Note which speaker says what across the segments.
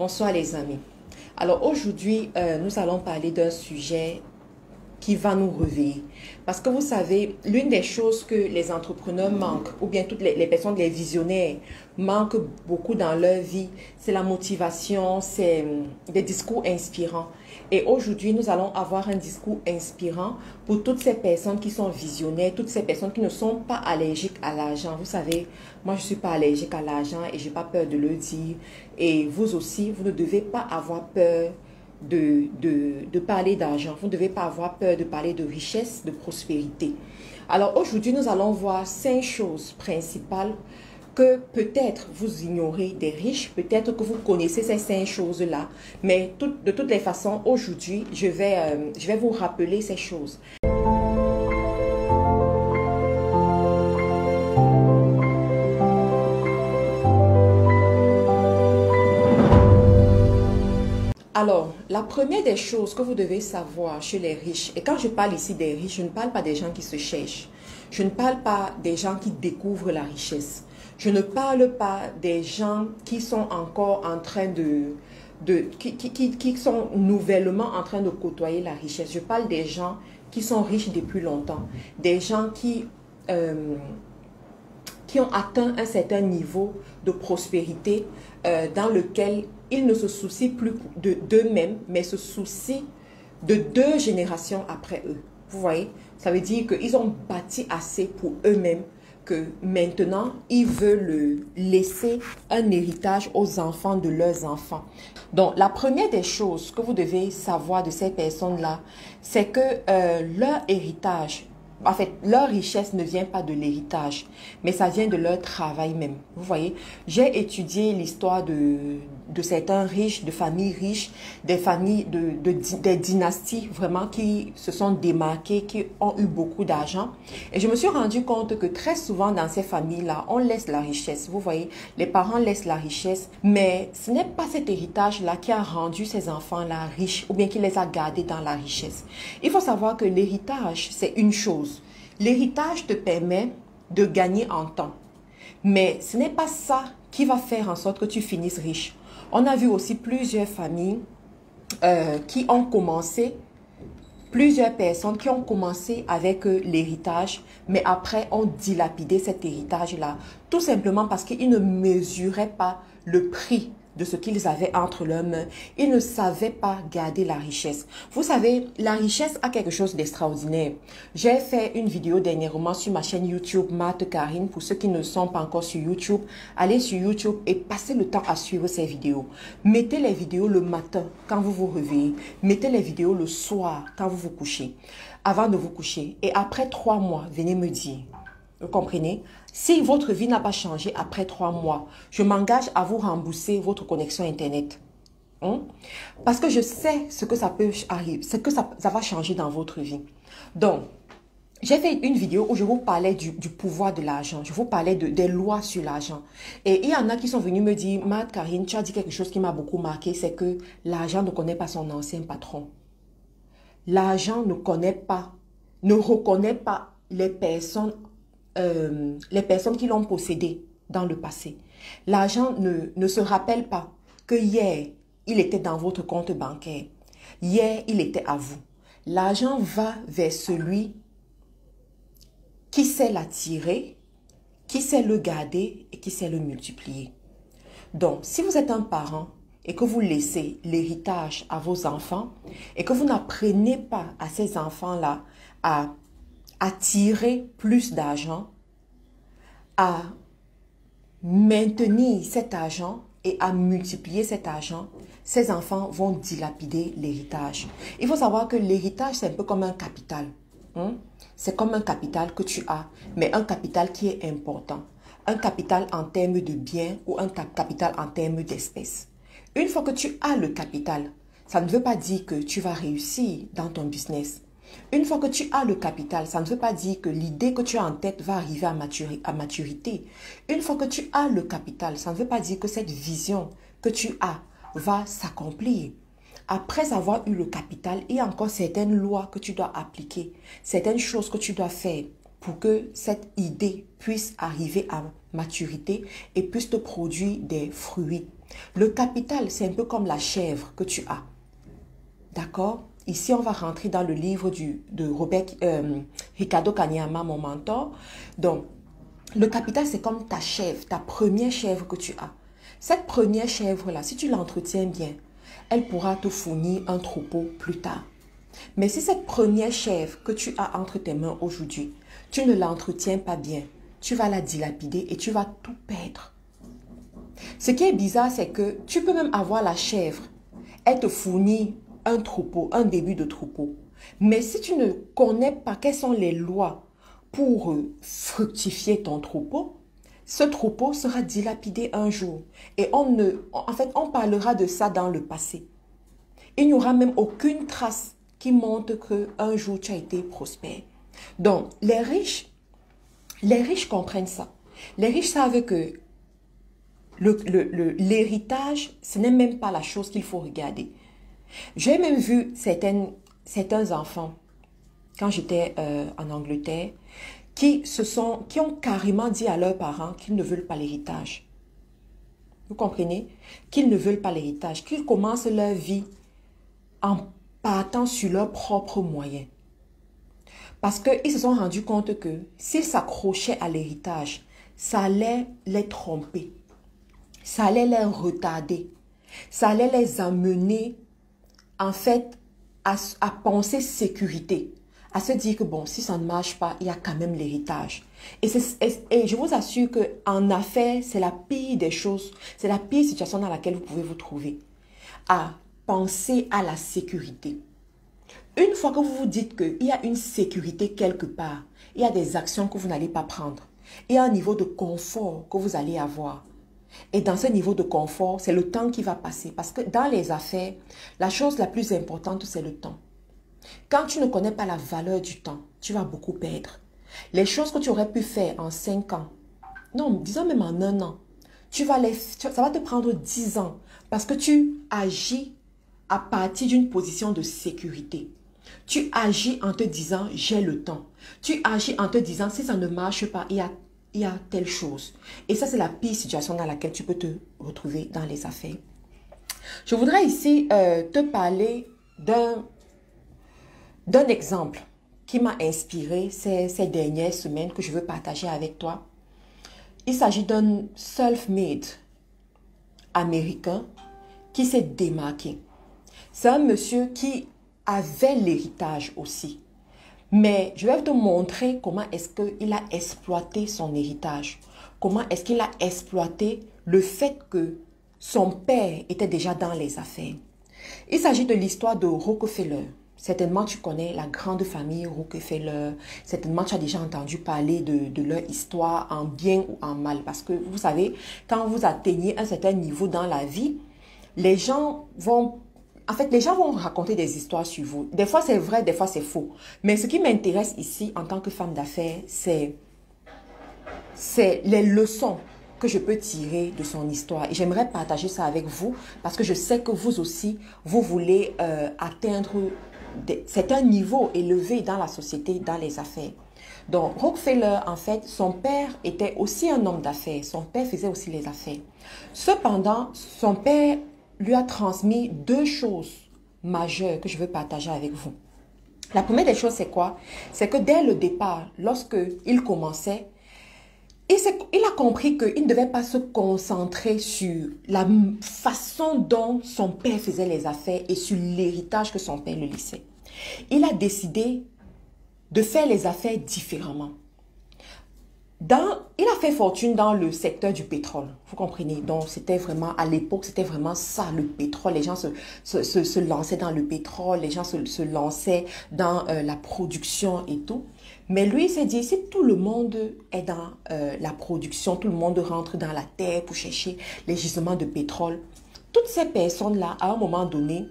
Speaker 1: Bonsoir les amis. Alors aujourd'hui, nous allons parler d'un sujet qui va nous réveiller. Parce que vous savez, l'une des choses que les entrepreneurs manquent, ou bien toutes les personnes, les visionnaires, manquent beaucoup dans leur vie, c'est la motivation, c'est des discours inspirants. Et aujourd'hui, nous allons avoir un discours inspirant pour toutes ces personnes qui sont visionnaires, toutes ces personnes qui ne sont pas allergiques à l'argent. Vous savez, moi, je ne suis pas allergique à l'argent et je n'ai pas peur de le dire. Et vous aussi, vous ne devez pas avoir peur de parler d'argent. Vous ne devez pas avoir peur de parler de richesse, de prospérité. Alors aujourd'hui, nous allons voir 5 choses principales que peut-être vous ignorez des riches, peut-être que vous connaissez ces 5 choses-là, mais de toutes les façons, aujourd'hui, je vais vous rappeler ces choses. Alors, la première des choses que vous devez savoir chez les riches, et quand je parle ici des riches, je ne parle pas des gens qui se cherchent. Je ne parle pas des gens qui découvrent la richesse. Je ne parle pas des gens qui sont encore en train qui sont nouvellement en train de côtoyer la richesse. Je parle des gens qui sont riches depuis longtemps. Des gens qui ont atteint un certain niveau de prospérité dans lequel ils ne se soucient plus d'eux-mêmes, mais se soucient de 2 générations après eux. Vous voyez? Ça veut dire qu'ils ont bâti assez pour eux-mêmes que maintenant, ils veulent laisser un héritage aux enfants de leurs enfants. Donc, la première des choses que vous devez savoir de ces personnes-là, c'est que leur héritage, en fait, leur richesse ne vient pas de l'héritage, mais ça vient de leur travail même. Vous voyez, j'ai étudié l'histoire de certains riches, de familles riches, des familles, des dynasties vraiment qui se sont démarquées, qui ont eu beaucoup d'argent. Et je me suis rendu compte que très souvent dans ces familles-là, on laisse la richesse. Vous voyez, les parents laissent la richesse, mais ce n'est pas cet héritage-là qui a rendu ces enfants-là riches ou bien qui les a gardés dans la richesse. Il faut savoir que l'héritage, c'est une chose. L'héritage te permet de gagner en temps. Mais ce n'est pas ça qui va faire en sorte que tu finisses riche. On a vu aussi plusieurs familles qui ont commencé, plusieurs personnes qui ont commencé avec l'héritage, mais après ont dilapidé cet héritage-là. Tout simplement parce qu'ils ne mesuraient pas le prix de ce qu'ils avaient entre leurs mains. Ils ne savaient pas garder la richesse. Vous savez, la richesse a quelque chose d'extraordinaire. J'ai fait une vidéo dernièrement sur ma chaîne YouTube Marthe Karine. Pour ceux qui ne sont pas encore sur YouTube, allez sur YouTube et passez le temps à suivre ces vidéos. Mettez les vidéos le matin quand vous vous réveillez. Mettez les vidéos le soir quand vous vous couchez. Avant de vous coucher. Et après 3 mois, venez me dire. Vous comprenez? Si votre vie n'a pas changé après 3 mois, je m'engage à vous rembourser votre connexion Internet. Parce que je sais ce que ça peut arriver, ce que ça va changer dans votre vie. Donc, j'ai fait une vidéo où je vous parlais du pouvoir de l'argent. Je vous parlais des lois sur l'argent. Et il y en a qui sont venus me dire, Marthe Karine, tu as dit quelque chose qui m'a beaucoup marqué, c'est que l'argent ne connaît pas son ancien patron. L'argent ne reconnaît pas les personnes qui l'ont possédé dans le passé. L'argent ne se rappelle pas que hier, il était dans votre compte bancaire. Hier, il était à vous. L'argent va vers celui qui sait l'attirer, qui sait le garder et qui sait le multiplier. Donc, si vous êtes un parent et que vous laissez l'héritage à vos enfants et que vous n'apprenez pas à ces enfants-là à attirer plus d'argent, à maintenir cet argent et à multiplier cet argent, ces enfants vont dilapider l'héritage. Il faut savoir que l'héritage, c'est un peu comme un capital. C'est comme un capital que tu as, mais un capital qui est important. Un capital en termes de biens ou un capital en termes d'espèces. Une fois que tu as le capital, ça ne veut pas dire que tu vas réussir dans ton business. Une fois que tu as le capital, ça ne veut pas dire que l'idée que tu as en tête va arriver à maturité. Une fois que tu as le capital, ça ne veut pas dire que cette vision que tu as va s'accomplir. Après avoir eu le capital, il y a encore certaines lois que tu dois appliquer, certaines choses que tu dois faire pour que cette idée puisse arriver à maturité et puisse te produire des fruits. Le capital, c'est un peu comme la chèvre que tu as. D'accord? Ici, on va rentrer dans le livre de Ricardo Kaniyama, mon mentor. Donc, le capital, c'est comme ta chèvre, ta première chèvre que tu as. Cette première chèvre-là, si tu l'entretiens bien, elle pourra te fournir un troupeau plus tard. Mais si cette première chèvre que tu as entre tes mains aujourd'hui, tu ne l'entretiens pas bien, tu vas la dilapider et tu vas tout perdre. Ce qui est bizarre, c'est que tu peux même avoir la chèvre. Elle te fournit un troupeau, un début de troupeau. Mais si tu ne connais pas quelles sont les lois pour fructifier ton troupeau, ce troupeau sera dilapidé un jour. Et on parlera de ça dans le passé. Il n'y aura même aucune trace qui montre qu'un jour tu as été prospère. Donc, les riches comprennent ça. Les riches savent que l'héritage, ce n'est même pas la chose qu'il faut regarder. J'ai même vu certains enfants, quand j'étais en Angleterre, qui ont carrément dit à leurs parents qu'ils ne veulent pas l'héritage. Vous comprenez? Qu'ils ne veulent pas l'héritage, qu'ils commencent leur vie en partant sur leurs propres moyens. Parce qu'ils se sont rendus compte que s'ils s'accrochaient à l'héritage, ça allait les tromper, ça allait les retarder, ça allait les amener en fait à penser sécurité, à se dire que bon, si ça ne marche pas, il y a quand même l'héritage. Et je vous assure qu'en affaires, c'est la pire des choses, c'est la pire situation dans laquelle vous pouvez vous trouver. À penser à la sécurité. Une fois que vous vous dites qu'il y a une sécurité quelque part, il y a des actions que vous n'allez pas prendre. Il y a un niveau de confort que vous allez avoir. Et dans ce niveau de confort, c'est le temps qui va passer. Parce que dans les affaires, la chose la plus importante, c'est le temps. Quand tu ne connais pas la valeur du temps, tu vas beaucoup perdre. Les choses que tu aurais pu faire en 5 ans, non, disons même en 1 an, ça va te prendre 10 ans parce que tu agis à partir d'une position de sécurité. Tu agis en te disant, j'ai le temps. Tu agis en te disant, si ça ne marche pas, il y a telle chose. Et ça, c'est la pire situation dans laquelle tu peux te retrouver dans les affaires. Je voudrais ici te parler d'un exemple qui m'a inspiré ces dernières semaines que je veux partager avec toi. Il s'agit d'un self-made américain qui s'est démarqué. C'est un monsieur qui avait l'héritage aussi. Mais je vais te montrer comment est-ce qu'il a exploité son héritage. Comment est-ce qu'il a exploité le fait que son père était déjà dans les affaires. Il s'agit de l'histoire de Rockefeller. Certainement, tu connais la grande famille Rockefeller. Certainement, tu as déjà entendu parler de leur histoire en bien ou en mal. Parce que vous savez, quand vous atteignez un certain niveau dans la vie, les gens vont raconter des histoires sur vous. Des fois, c'est vrai, des fois, c'est faux. Mais ce qui m'intéresse ici, en tant que femme d'affaires, c'est les leçons que je peux tirer de son histoire. Et j'aimerais partager ça avec vous parce que je sais que vous aussi, vous voulez atteindre certains niveaux élevés dans la société, dans les affaires. Donc, Rockefeller, en fait, son père était aussi un homme d'affaires. Son père faisait aussi les affaires. Cependant, son père lui a transmis 2 choses majeures que je veux partager avec vous. La première des choses, c'est quoi? C'est que dès le départ, lorsqu'il commençait, il a compris qu'il ne devait pas se concentrer sur la façon dont son père faisait les affaires et sur l'héritage que son père lui laissait. Il a décidé de faire les affaires différemment. Il a fait fortune dans le secteur du pétrole, vous comprenez. Donc, c'était vraiment, à l'époque, c'était vraiment ça, le pétrole. Les gens se lançaient dans le pétrole, les gens se lançaient dans la production et tout. Mais lui, il s'est dit, si tout le monde est dans la production, tout le monde rentre dans la terre pour chercher les gisements de pétrole, toutes ces personnes-là, à un moment donné,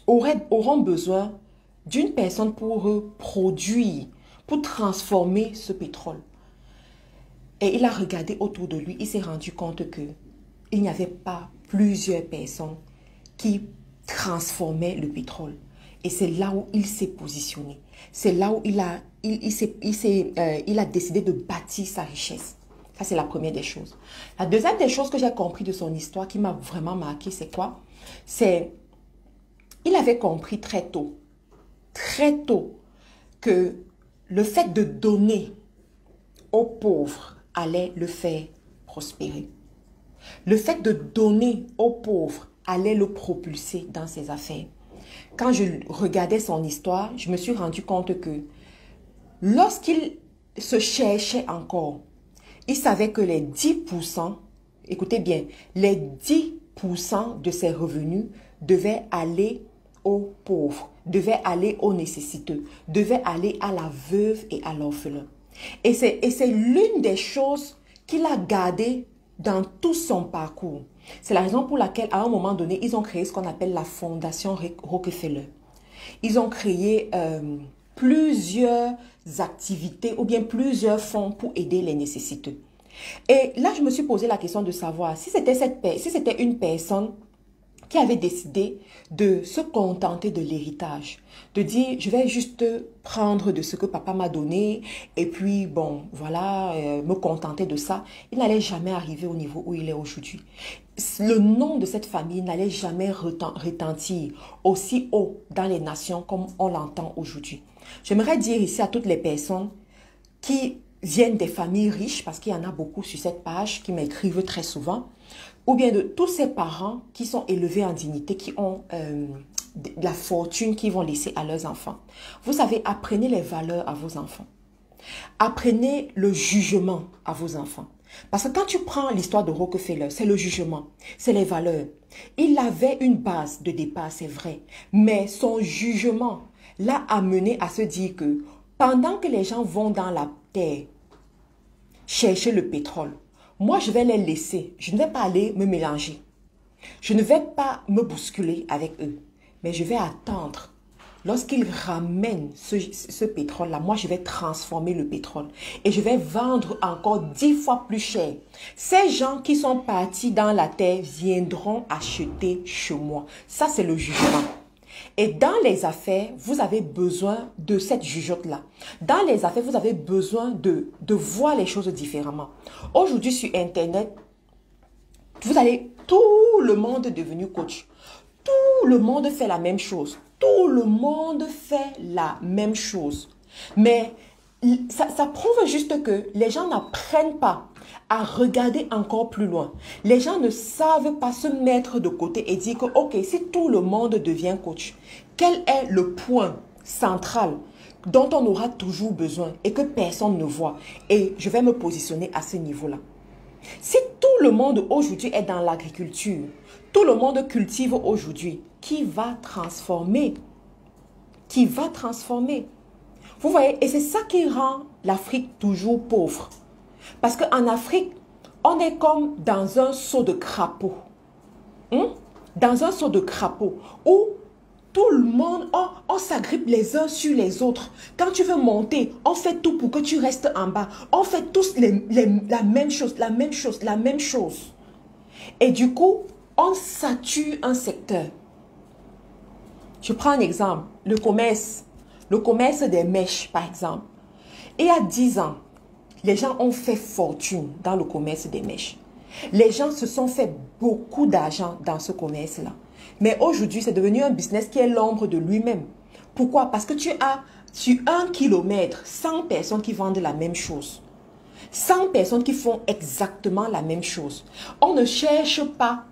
Speaker 1: auront besoin d'une personne pour produire, pour transformer ce pétrole. Et il a regardé autour de lui, il s'est rendu compte qu'il n'y avait pas plusieurs personnes qui transformaient le pétrole. Et c'est là où il s'est positionné. C'est là où il a décidé de bâtir sa richesse. Ça, c'est la première des choses. La deuxième des choses que j'ai compris de son histoire qui m'a vraiment marqué, c'est quoi? C'est, il avait compris très tôt, que le fait de donner aux pauvres allait le faire prospérer. Le fait de donner aux pauvres allait le propulser dans ses affaires. Quand je regardais son histoire, je me suis rendu compte que lorsqu'il se cherchait encore, il savait que les 10%, écoutez bien, les 10% de ses revenus devaient aller aux pauvres, devaient aller aux nécessiteux, devaient aller à la veuve et à l'orphelin. Et c'est l'une des choses qu'il a gardées dans tout son parcours. C'est la raison pour laquelle, à un moment donné, ils ont créé ce qu'on appelle la Fondation Rockefeller. Ils ont créé plusieurs activités ou bien plusieurs fonds pour aider les nécessiteux. Et là, je me suis posé la question de savoir si c'était une personne qui avait décidé de se contenter de l'héritage, de dire je vais juste prendre de ce que papa m'a donné et puis bon voilà, me contenter de ça, il n'allait jamais arriver au niveau où il est aujourd'hui. Le nom de cette famille n'allait jamais retentir aussi haut dans les nations comme on l'entend aujourd'hui. J'aimerais dire ici à toutes les personnes qui viennent des familles riches, parce qu'il y en a beaucoup sur cette page qui m'écrivent très souvent, ou bien de tous ces parents qui sont élevés en dignité, qui ont de la fortune qu'ils vont laisser à leurs enfants. Vous savez, apprenez les valeurs à vos enfants. Apprenez le jugement à vos enfants. Parce que quand tu prends l'histoire de Rockefeller, c'est le jugement, c'est les valeurs. Il avait une base de départ, c'est vrai, mais son jugement l'a amené à se dire que pendant que les gens vont dans la terre chercher le pétrole, moi, je vais les laisser. Je ne vais pas aller me mélanger. Je ne vais pas me bousculer avec eux. Mais je vais attendre. Lorsqu'ils ramènent ce pétrole-là, moi, je vais transformer le pétrole. Et je vais vendre encore 10 fois plus cher. Ces gens qui sont partis dans la terre viendront acheter chez moi. Ça, c'est le jugement. Et dans les affaires, vous avez besoin de cette jugeote-là. Dans les affaires, vous avez besoin de voir les choses différemment. Aujourd'hui, sur Internet, tout le monde est devenu coach. Tout le monde fait la même chose. Tout le monde fait la même chose. Mais ça prouve juste que les gens n'apprennent pas à regarder encore plus loin. Les gens ne savent pas se mettre de côté et dire que, ok, si tout le monde devient coach, quel est le point central dont on aura toujours besoin et que personne ne voit? Et je vais me positionner à ce niveau-là. Si tout le monde aujourd'hui est dans l'agriculture, tout le monde cultive aujourd'hui, qui va transformer? Qui va transformer? Vous voyez, et c'est ça qui rend l'Afrique toujours pauvre. Parce qu'en Afrique, on est comme dans un seau de crapaud. Dans un seau de crapaud où tout le monde, on s'agrippe les uns sur les autres. Quand tu veux monter, on fait tout pour que tu restes en bas. On fait tous la même chose, la même chose, la même chose. Et du coup, on sature un secteur. Je prends un exemple, le commerce des mèches, par exemple. Il y a 10 ans, les gens ont fait fortune dans le commerce des mèches. Les gens se sont fait beaucoup d'argent dans ce commerce-là. Mais aujourd'hui, c'est devenu un business qui est l'ombre de lui-même. Pourquoi? Parce que tu as sur 1 kilomètre 100 personnes qui vendent la même chose. 100 personnes qui font exactement la même chose. On ne cherche pas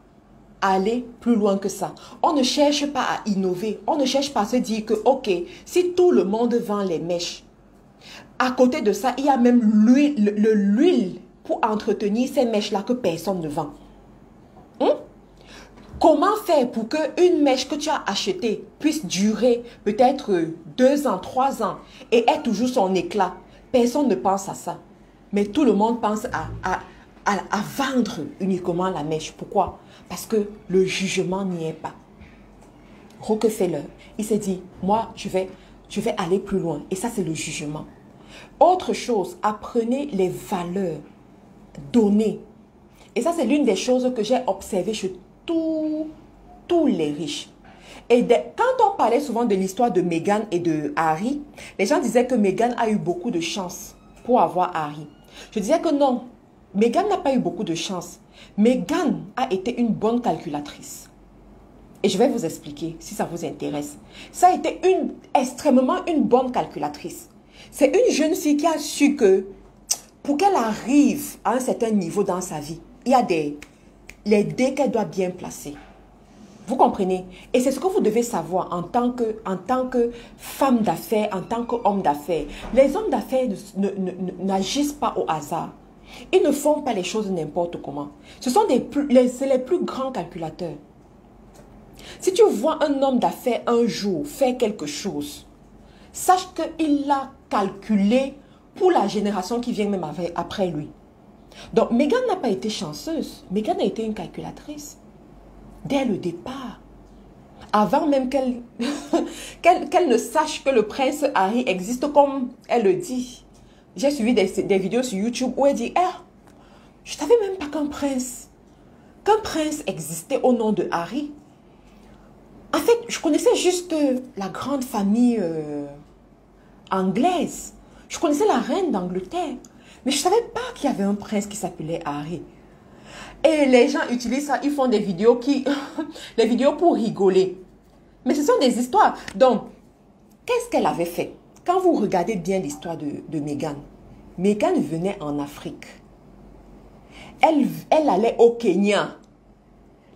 Speaker 1: à aller plus loin que ça. On ne cherche pas à innover. On ne cherche pas à se dire que, ok, si tout le monde vend les mèches, à côté de ça, il y a même l'huile pour entretenir ces mèches-là que personne ne vend. Comment faire pour qu'une mèche que tu as achetée puisse durer peut-être 2 ans, 3 ans et ait toujours son éclat? Personne ne pense à ça. Mais tout le monde pense à vendre uniquement la mèche. Pourquoi? Parce que le jugement n'y est pas. Rockefeller, il s'est dit, moi, je vais aller plus loin. Et ça, c'est le jugement. Autre chose, apprenez les valeurs, donnez. Et ça, c'est l'une des choses que j'ai observées chez tous les riches. Et quand on parlait souvent de l'histoire de Meghan et de Harry, les gens disaient que Meghan a eu beaucoup de chance pour avoir Harry. Je disais que non. Meghan n'a pas eu beaucoup de chance. Meghan a été une bonne calculatrice. Et je vais vous expliquer si ça vous intéresse. Ça a été extrêmement une bonne calculatrice. C'est une jeune fille qui a su que pour qu'elle arrive à un certain niveau dans sa vie, il y a les dés qu'elle doit bien placer. Vous comprenez? Et c'est ce que vous devez savoir en tant que femme d'affaires, en tant qu'homme d'affaires. Les hommes d'affaires n'agissent pas au hasard. Ils ne font pas les choses n'importe comment. Ce sont les plus grands calculateurs. Si tu vois un homme d'affaires un jour faire quelque chose, sache qu'il l'a calculé pour la génération qui vient même après lui. Donc, Meghan n'a pas été chanceuse. Meghan a été une calculatrice. Dès le départ. Avant même qu'elle ne sache que le prince Harry existe comme elle le dit. J'ai suivi des vidéos sur YouTube où elle dit « je ne savais même pas qu'un prince existait au nom de Harry. » En fait, je connaissais juste la grande famille anglaise. Je connaissais la reine d'Angleterre. Mais je ne savais pas qu'il y avait un prince qui s'appelait Harry. Et les gens utilisent ça, ils font des vidéos les vidéos pour rigoler. Mais ce sont des histoires. Donc, qu'est-ce qu'elle avait fait? Quand vous regardez bien l'histoire de Meghan, Meghan venait en Afrique. Elle allait au Kenya.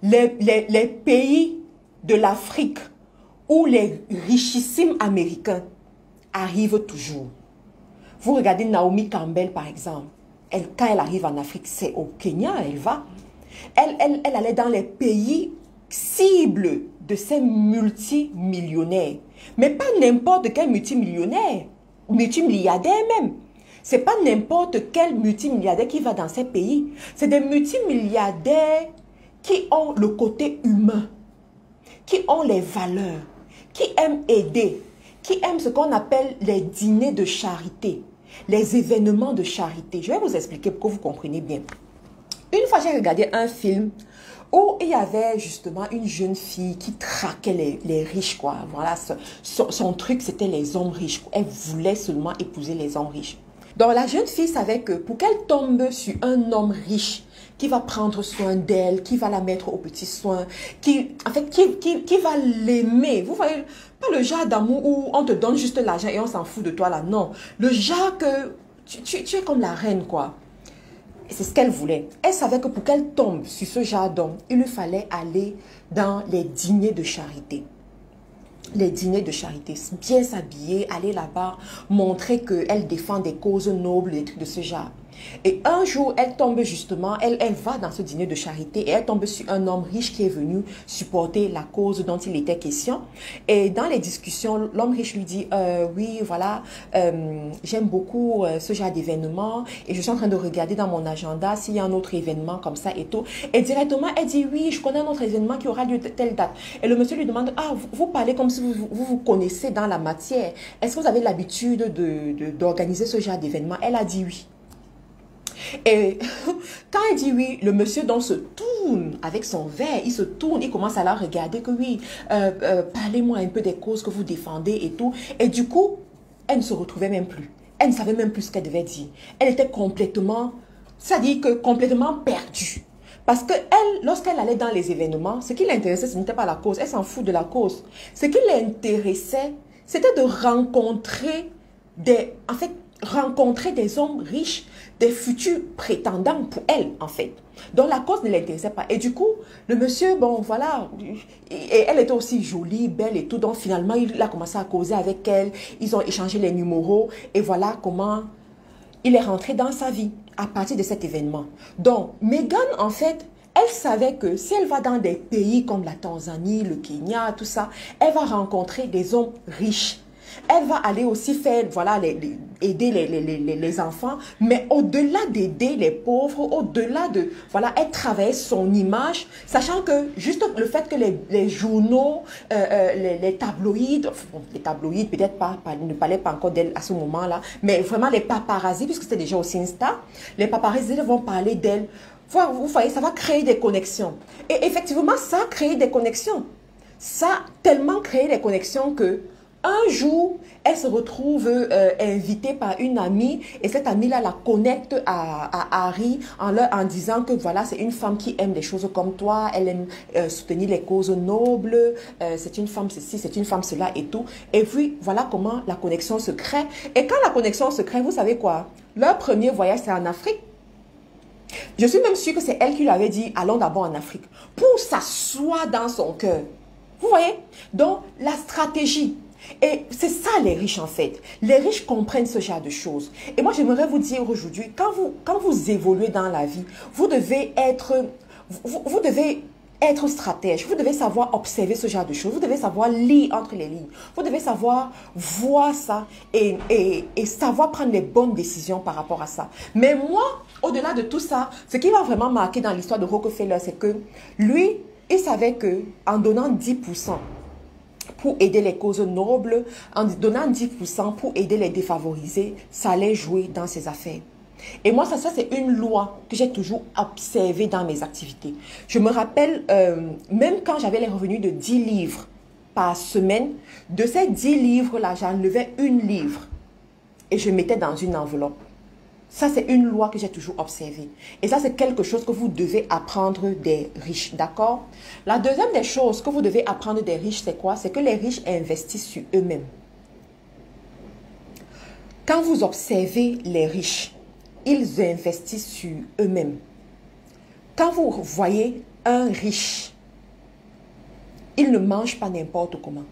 Speaker 1: Les pays de l'Afrique où les richissimes américains arrivent toujours. Vous regardez Naomi Campbell par exemple. Quand elle arrive en Afrique, c'est au Kenya, elle va. Elle allait dans les pays cibles de ces multimillionnaires. Mais pas n'importe quel multimillionnaire, multimilliardaire même. C'est pas n'importe quel multimilliardaire qui va dans ces pays. C'est des multimilliardaires qui ont le côté humain, qui ont les valeurs, qui aiment aider, qui aiment ce qu'on appelle les dîners de charité, les événements de charité. Je vais vous expliquer pour que vous compreniez bien. Une fois, j'ai regardé un film où il y avait justement une jeune fille qui traquait les riches, quoi. Voilà, son truc, c'était les hommes riches. Elle voulait seulement épouser les hommes riches. Donc, la jeune fille savait que pour qu'elle tombe sur un homme riche, qui va prendre soin d'elle, qui va la mettre aux petits soins, qui va l'aimer. Vous voyez, pas le genre d'amour où on te donne juste l'argent et on s'en fout de toi là, non. Le genre que tu es comme la reine, quoi. C'est ce qu'elle voulait. Elle savait que pour qu'elle tombe sur ce genre d'homme, il lui fallait aller dans les dîners de charité. Les dîners de charité, bien s'habiller, aller là-bas, montrer qu'elle défend des causes nobles, des trucs de ce genre. Et un jour, elle tombe justement, elle va dans ce dîner de charité et elle tombe sur un homme riche qui est venu supporter la cause dont il était question. Et dans les discussions, l'homme riche lui dit, oui, voilà, j'aime beaucoup ce genre d'événement et je suis en train de regarder dans mon agenda s'il y a un autre événement comme ça et tout. Et directement, elle dit, oui, je connais un autre événement qui aura lieu de telle date. Et le monsieur lui demande, ah, vous parlez comme si vous connaissez dans la matière. Est-ce que vous avez l'habitude d'organiser ce genre d'événement? Elle a dit oui. Et quand elle dit oui, le monsieur donc se tourne avec son verre, il se tourne, il commence à la regarder que oui, parlez-moi un peu des causes que vous défendez et tout. Et du coup, elle ne se retrouvait même plus. Elle ne savait même plus ce qu'elle devait dire. Elle était complètement, c'est-à-dire que complètement perdue. Parce que elle, lorsqu'elle allait dans les événements, ce qui l'intéressait, ce n'était pas la cause. Elle s'en fout de la cause. Ce qui l'intéressait, c'était de rencontrer rencontrer des hommes riches, des futurs prétendants pour elle, en fait. Donc, la cause ne l'intéressait pas. Et du coup, le monsieur, bon, voilà, et elle était aussi jolie, belle et tout. Donc, finalement, il a commencé à causer avec elle. Ils ont échangé les numéros. Et voilà comment il est rentré dans sa vie à partir de cet événement. Donc, Meghan, en fait, elle savait que si elle va dans des pays comme la Tanzanie, le Kenya, tout ça, elle va rencontrer des hommes riches. Elle va aller aussi faire, voilà, aider les enfants, mais au-delà d'aider les pauvres, au-delà de, voilà, elle travaille son image, sachant que juste le fait que les journaux, les tabloïds, bon, les tabloïds peut-être ne parlaient pas encore d'elle à ce moment-là, mais vraiment les paparazzis, puisque c'était déjà aussi une star, les paparazzis vont parler d'elle. Vous voyez, ça va créer des connexions. Et effectivement, ça a créé des connexions. Ça a tellement créé des connexions que Un jour, elle se retrouve invitée par une amie et cette amie-là la connecte à Harry en disant que voilà, c'est une femme qui aime des choses comme toi, elle aime soutenir les causes nobles, c'est une femme ceci, c'est une femme cela et tout. Et puis, voilà comment la connexion se crée. Et quand la connexion se crée, vous savez quoi? Leur premier voyage, c'est en Afrique. Je suis même sûre que c'est elle qui lui avait dit, allons d'abord en Afrique, pour s'asseoir dans son cœur. Vous voyez? Donc, la stratégie. Et c'est ça les riches en fait. Les riches comprennent ce genre de choses. Et moi, j'aimerais vous dire aujourd'hui, quand vous évoluez dans la vie, vous devez être stratège. Vous devez savoir observer ce genre de choses. Vous devez savoir lire entre les lignes. Vous devez savoir voir ça et savoir prendre les bonnes décisions par rapport à ça. Mais moi, au-delà de tout ça, ce qui m'a vraiment marqué dans l'histoire de Rockefeller, c'est que lui, il savait que en donnant 10% pour aider les causes nobles, en donnant 10% pour aider les défavorisés, ça allait jouer dans ses affaires. Et moi, ça c'est une loi que j'ai toujours observée dans mes activités. Je me rappelle, même quand j'avais les revenus de 10 livres par semaine, de ces 10 livres-là, j'enlevais une livre et je mettais dans une enveloppe. Ça, c'est une loi que j'ai toujours observée. Et ça, c'est quelque chose que vous devez apprendre des riches, d'accord? La deuxième des choses que vous devez apprendre des riches, c'est quoi? C'est que les riches investissent sur eux-mêmes. Quand vous observez les riches, ils investissent sur eux-mêmes. Quand vous voyez un riche, il ne mange pas n'importe comment.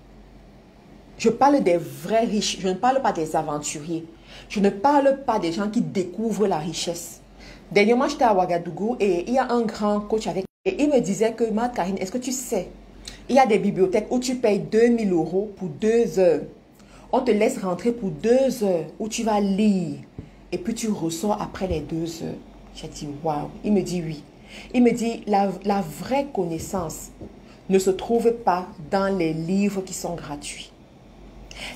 Speaker 1: Je parle des vrais riches, je ne parle pas des aventuriers. Je ne parle pas des gens qui découvrent la richesse. Dernièrement, j'étais à Ouagadougou et il y a un grand coach avec. Et il me disait que, Marthe Karine, est-ce que tu sais, il y a des bibliothèques où tu payes 2000 € pour 2 heures. On te laisse rentrer pour 2 heures où tu vas lire. Et puis tu ressors après les 2 heures. J'ai dit, waouh. Il me dit oui. Il me dit, la vraie connaissance ne se trouve pas dans les livres qui sont gratuits.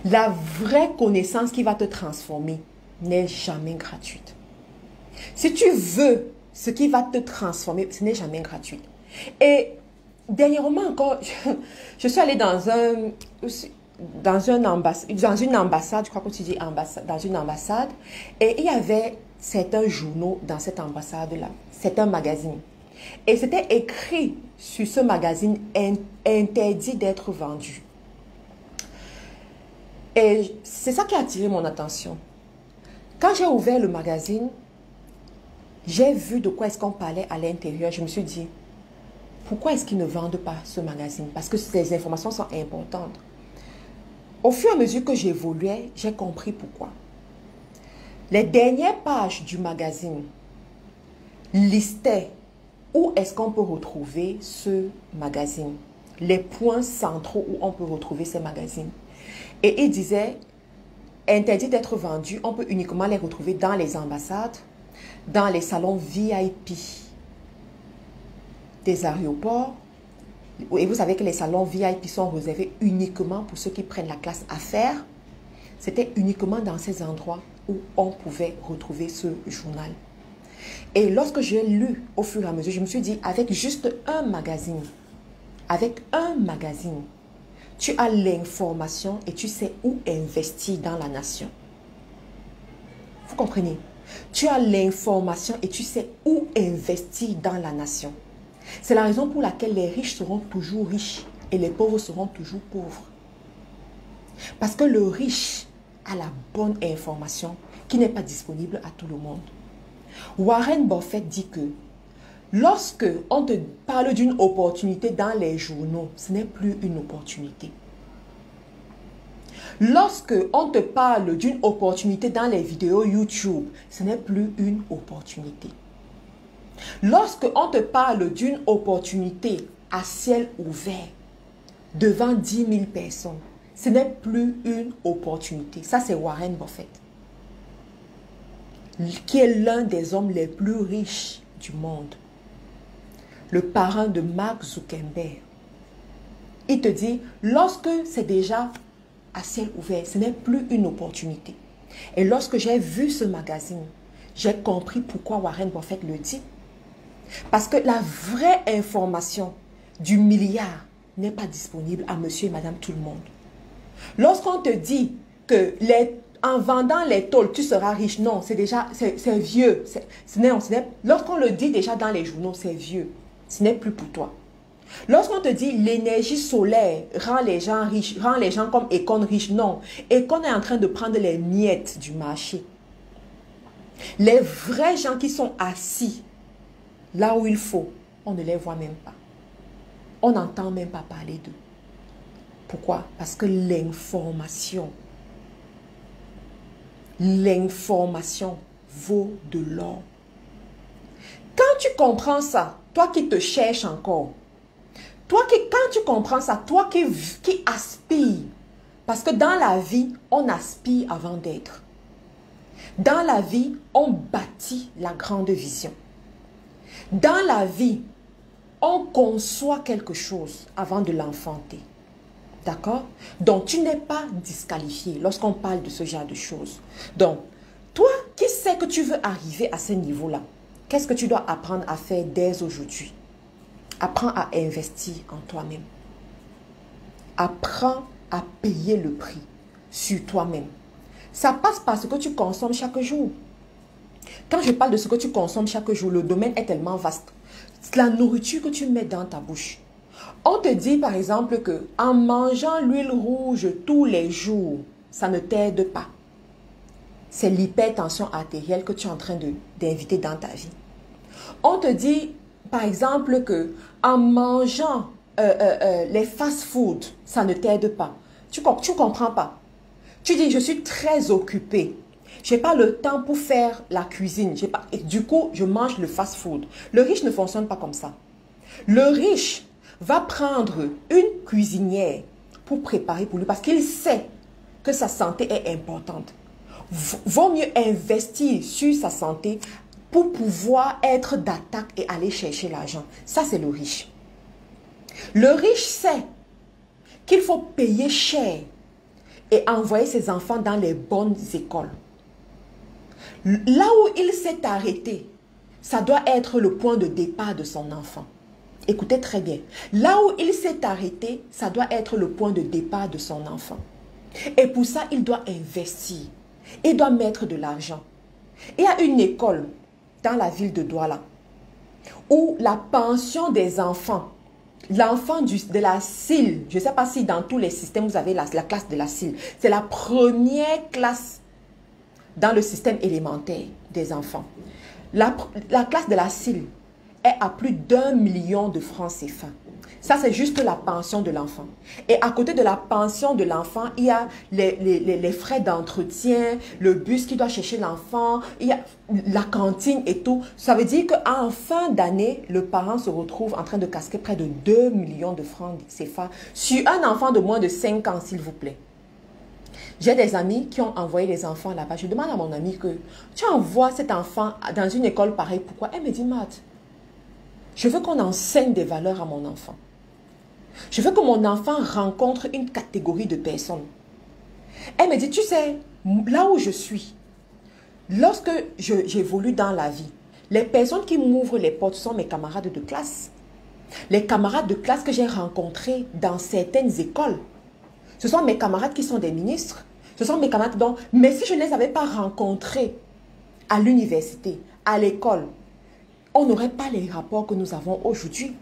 Speaker 1: La vraie connaissance qui va te transformer n'est jamais gratuite. Si tu veux ce qui va te transformer, ce n'est jamais gratuit. Et dernièrement encore, je suis allée dans une ambassade, je crois que tu dis ambassade, dans une ambassade, et il y avait certains journaux dans cette ambassade-là, certains magazines. Et c'était écrit sur ce magazine interdit d'être vendu. Et c'est ça qui a attiré mon attention. Quand j'ai ouvert le magazine, j'ai vu de quoi est-ce qu'on parlait à l'intérieur. Je me suis dit, pourquoi est-ce qu'ils ne vendent pas ce magazine? Parce que ces informations sont importantes. Au fur et à mesure que j'évoluais, j'ai compris pourquoi. Les dernières pages du magazine listaient où est-ce qu'on peut retrouver ce magazine. Les points centraux où on peut retrouver ces magazines. Et il disait, interdit d'être vendu, on peut uniquement les retrouver dans les ambassades, dans les salons VIP des aéroports. Et vous savez que les salons VIP sont réservés uniquement pour ceux qui prennent la classe affaires. C'était uniquement dans ces endroits où on pouvait retrouver ce journal. Et lorsque j'ai lu au fur et à mesure, je me suis dit, avec juste un magazine, tu as l'information et tu sais où investir dans la nation. Vous comprenez? Tu as l'information et tu sais où investir dans la nation. C'est la raison pour laquelle les riches seront toujours riches et les pauvres seront toujours pauvres. Parce que le riche a la bonne information qui n'est pas disponible à tout le monde. Warren Buffett dit que lorsque on te parle d'une opportunité dans les journaux, ce n'est plus une opportunité. Lorsque on te parle d'une opportunité dans les vidéos YouTube, ce n'est plus une opportunité. Lorsque on te parle d'une opportunité à ciel ouvert devant 10 000 personnes, ce n'est plus une opportunité. Ça, c'est Warren Buffett, qui est l'un des hommes les plus riches du monde. Le parrain de Mark Zuckerberg. Il te dit, lorsque c'est déjà à ciel ouvert, ce n'est plus une opportunité. Et lorsque j'ai vu ce magazine, j'ai compris pourquoi Warren Buffett le dit. Parce que la vraie information du milliard n'est pas disponible à monsieur et madame tout le monde. Lorsqu'on te dit que en vendant les tôles, tu seras riche, non, c'est déjà, c'est vieux. Lorsqu'on le dit déjà dans les journaux, c'est vieux. Ce n'est plus pour toi. Lorsqu'on te dit l'énergie solaire rend les gens riches, rend les gens comme Econ riches, non. Econ est en train de prendre les miettes du marché. Les vrais gens qui sont assis là où il faut, on ne les voit même pas. On n'entend même pas parler d'eux. Pourquoi? Parce que l'information vaut de l'or. Quand tu comprends ça, toi qui te cherches encore, quand tu comprends ça, toi qui aspires, parce que dans la vie, on aspire avant d'être. Dans la vie, on bâtit la grande vision. Dans la vie, on conçoit quelque chose avant de l'enfanter. D'accord? Donc, tu n'es pas disqualifié lorsqu'on parle de ce genre de choses. Donc, toi qui sais que tu veux arriver à ce niveau-là, qu'est-ce que tu dois apprendre à faire dès aujourd'hui? Apprends à investir en toi-même. Apprends à payer le prix sur toi-même. Ça passe par ce que tu consommes chaque jour. Quand je parle de ce que tu consommes chaque jour, le domaine est tellement vaste. La nourriture que tu mets dans ta bouche. On te dit par exemple que en mangeant l'huile rouge tous les jours, ça ne t'aide pas. C'est l'hypertension artérielle que tu es en train d'inviter dans ta vie. On te dit par exemple que en mangeant les fast-food, ça ne t'aide pas. Tu comprends pas. Tu dis, je suis très occupée. Je n'ai pas le temps pour faire la cuisine. Et du coup, je mange le fast-food. Le riche ne fonctionne pas comme ça. Le riche va prendre une cuisinière pour préparer pour lui parce qu'il sait que sa santé est importante. Vaut mieux investir sur sa santé pour pouvoir être d'attaque et aller chercher l'argent. Ça, c'est le riche. Le riche sait qu'il faut payer cher et envoyer ses enfants dans les bonnes écoles. Là où il s'est arrêté, ça doit être le point de départ de son enfant. Écoutez très bien. Là où il s'est arrêté, ça doit être le point de départ de son enfant. Et pour ça, il doit investir. Il doit mettre de l'argent. Il y a une école dans la ville de Douala où la pension des enfants, l'enfant de la CIL, je ne sais pas si dans tous les systèmes vous avez la classe de la CIL, c'est la première classe dans le système élémentaire des enfants. La classe de la CIL est à plus d'1 million de francs CFA. Ça, c'est juste la pension de l'enfant. Et à côté de la pension de l'enfant, il y a les frais d'entretien, le bus qui doit chercher l'enfant, il y a la cantine et tout. Ça veut dire qu'en fin d'année, le parent se retrouve en train de casquer près de 2 millions de francs CFA sur un enfant de moins de 5 ans, s'il vous plaît. J'ai des amis qui ont envoyé les enfants là-bas. Je demande à mon ami que tu envoies cet enfant dans une école pareille. Pourquoi? Elle me dit, Matt, je veux qu'on enseigne des valeurs à mon enfant. Je veux que mon enfant rencontre une catégorie de personnes. Elle me dit, tu sais, là où je suis, lorsque j'évolue dans la vie, les personnes qui m'ouvrent les portes sont mes camarades de classe. Les camarades de classe que j'ai rencontrés dans certaines écoles. Ce sont mes camarades qui sont des ministres. Ce sont mes camarades dont... Mais si je ne les avais pas rencontrés à l'université, à l'école, on n'aurait pas les rapports que nous avons aujourd'hui.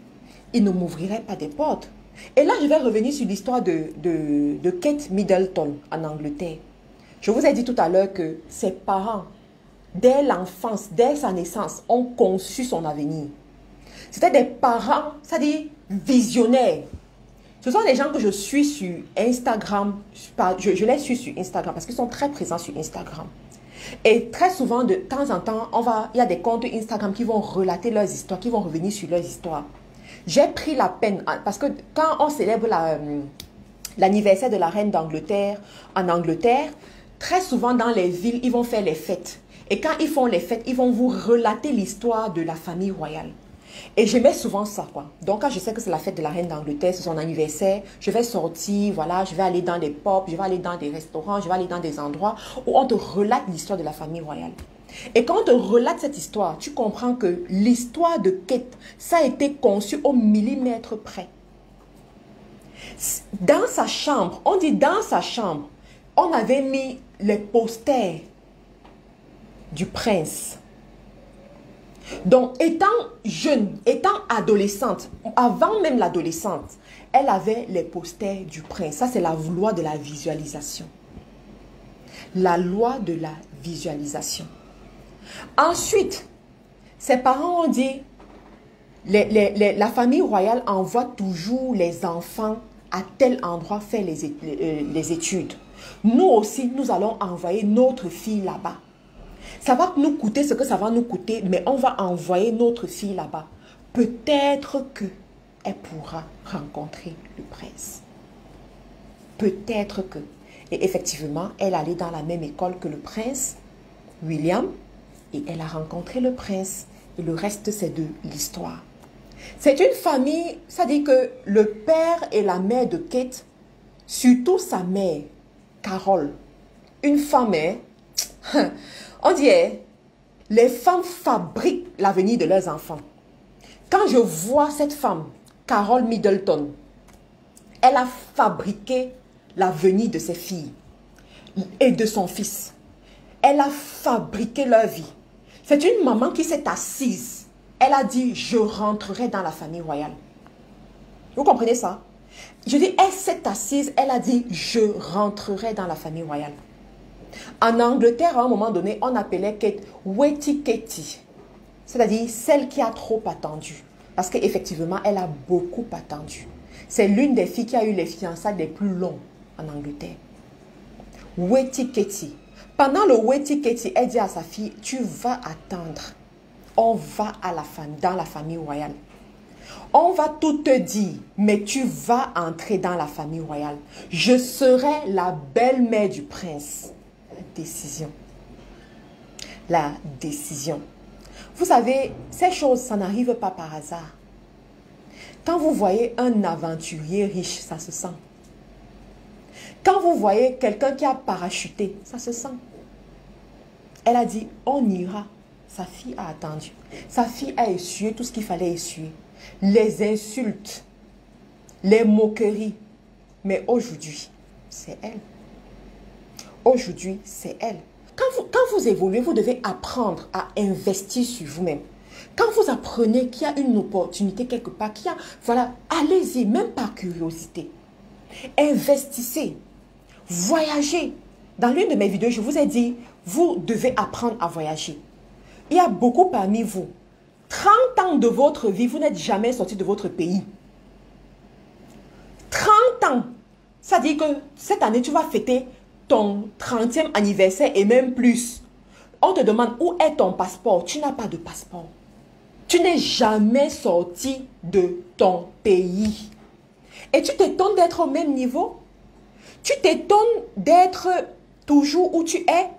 Speaker 1: Ils ne m'ouvriraient pas des portes. Et là, je vais revenir sur l'histoire de Kate Middleton en Angleterre. Je vous ai dit tout à l'heure que ses parents, dès l'enfance, dès sa naissance, ont conçu son avenir. C'était des parents, c'est-à-dire visionnaires. Ce sont des gens que je suis sur Instagram. Je les suis sur Instagram parce qu'ils sont très présents sur Instagram. Et très souvent, de temps en temps, il y a des comptes Instagram qui vont relater leurs histoires, qui vont revenir sur leurs histoires. J'ai pris la peine, parce que quand on célèbre l'anniversaire de la reine d'Angleterre en Angleterre, très souvent dans les villes, ils vont faire les fêtes. Et quand ils font les fêtes, ils vont vous relater l'histoire de la famille royale. Et j'aimais souvent ça, quoi. Donc, quand je sais que c'est la fête de la reine d'Angleterre, c'est son anniversaire, je vais sortir, voilà, je vais aller dans des pubs, je vais aller dans des restaurants, je vais aller dans des endroits où on te relate l'histoire de la famille royale. Et quand on te relate cette histoire, tu comprends que l'histoire de Kate, ça a été conçu au millimètre près. Dans sa chambre, on dit dans sa chambre, on avait mis les posters du prince. Donc, étant jeune, étant adolescente, avant même l'adolescente, elle avait les posters du prince. Ça, c'est la loi de la visualisation. La loi de la visualisation. Ensuite, ses parents ont dit, la famille royale envoie toujours les enfants à tel endroit faire les études. Nous aussi, nous allons envoyer notre fille là-bas. Ça va nous coûter ce que ça va nous coûter, mais on va envoyer notre fille là-bas. Peut-être qu'elle pourra rencontrer le prince. Peut-être que. Et effectivement, elle allait dans la même école que le prince, William, et elle a rencontré le prince. Et le reste, c'est de l'histoire. C'est une famille, ça dit que le père et la mère de Kate, surtout sa mère, Carole, une femme, on dit, les femmes fabriquent l'avenir de leurs enfants. Quand je vois cette femme, Carole Middleton, elle a fabriqué l'avenir de ses filles et de son fils. Elle a fabriqué leur vie. C'est une maman qui s'est assise. Elle a dit, je rentrerai dans la famille royale. Vous comprenez ça? Je dis, elle s'est assise, elle a dit, je rentrerai dans la famille royale. En Angleterre, à un moment donné, on appelait Kate Waiting Katie. C'est-à-dire celle qui a trop attendu. Parce qu'effectivement, elle a beaucoup attendu. C'est l'une des filles qui a eu les fiançailles les plus longues en Angleterre. Waiting Katie. Pendant le Waiting Katie, elle dit à sa fille, tu vas attendre. On va dans la famille royale. On va tout te dire, mais tu vas entrer dans la famille royale. Je serai la belle-mère du prince. La décision. La décision. Vous savez, ces choses, ça n'arrive pas par hasard. Quand vous voyez un aventurier riche, ça se sent. Quand vous voyez quelqu'un qui a parachuté, ça se sent. Elle a dit, on ira. Sa fille a attendu. Sa fille a essuyé tout ce qu'il fallait essuyer. Les insultes, les moqueries. Mais aujourd'hui, c'est elle. Aujourd'hui, c'est elle. Quand vous évoluez, vous devez apprendre à investir sur vous-même. Quand vous apprenez qu'il y a une opportunité quelque part, voilà, allez-y, même par curiosité. Investissez. Voyagez. Dans l'une de mes vidéos, je vous ai dit, vous devez apprendre à voyager. Il y a beaucoup parmi vous. 30 ans de votre vie, vous n'êtes jamais sorti de votre pays. 30 ans. Ça dit que cette année, tu vas fêter ton 30e anniversaire et même plus. On te demande où est ton passeport. Tu n'as pas de passeport. Tu n'es jamais sorti de ton pays. Et tu t'étonnes d'être au même niveau? Tu t'étonnes d'être toujours où tu es?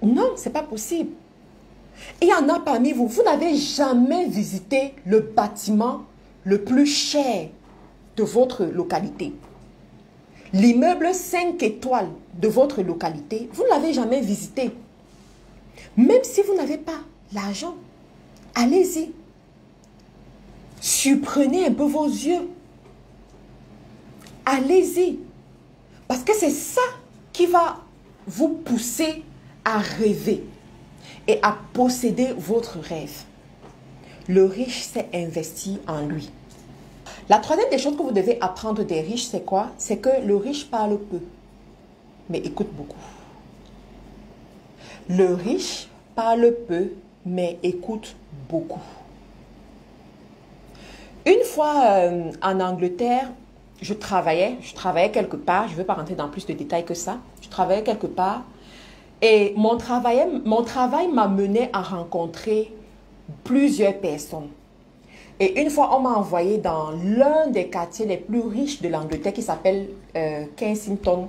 Speaker 1: Non, ce n'est pas possible. Il y en a parmi vous, vous n'avez jamais visité le bâtiment le plus cher de votre localité. L'immeuble 5 étoiles de votre localité, vous ne l'avez jamais visité. Même si vous n'avez pas l'argent, allez-y. Surprenez un peu vos yeux. Allez-y. Parce que c'est ça qui va vous pousser à rêver et à posséder votre rêve. Le riche s'est investi en lui. La troisième des choses que vous devez apprendre des riches, c'est quoi? C'est que le riche parle peu, mais écoute beaucoup. Le riche parle peu, mais écoute beaucoup. Une fois en Angleterre, je travaillais quelque part, je ne veux pas rentrer dans plus de détails que ça, je travaillais quelque part et mon travail m'a mené à rencontrer plusieurs personnes. Et une fois, on m'a envoyé dans l'un des quartiers les plus riches de l'Angleterre qui s'appelle Kensington.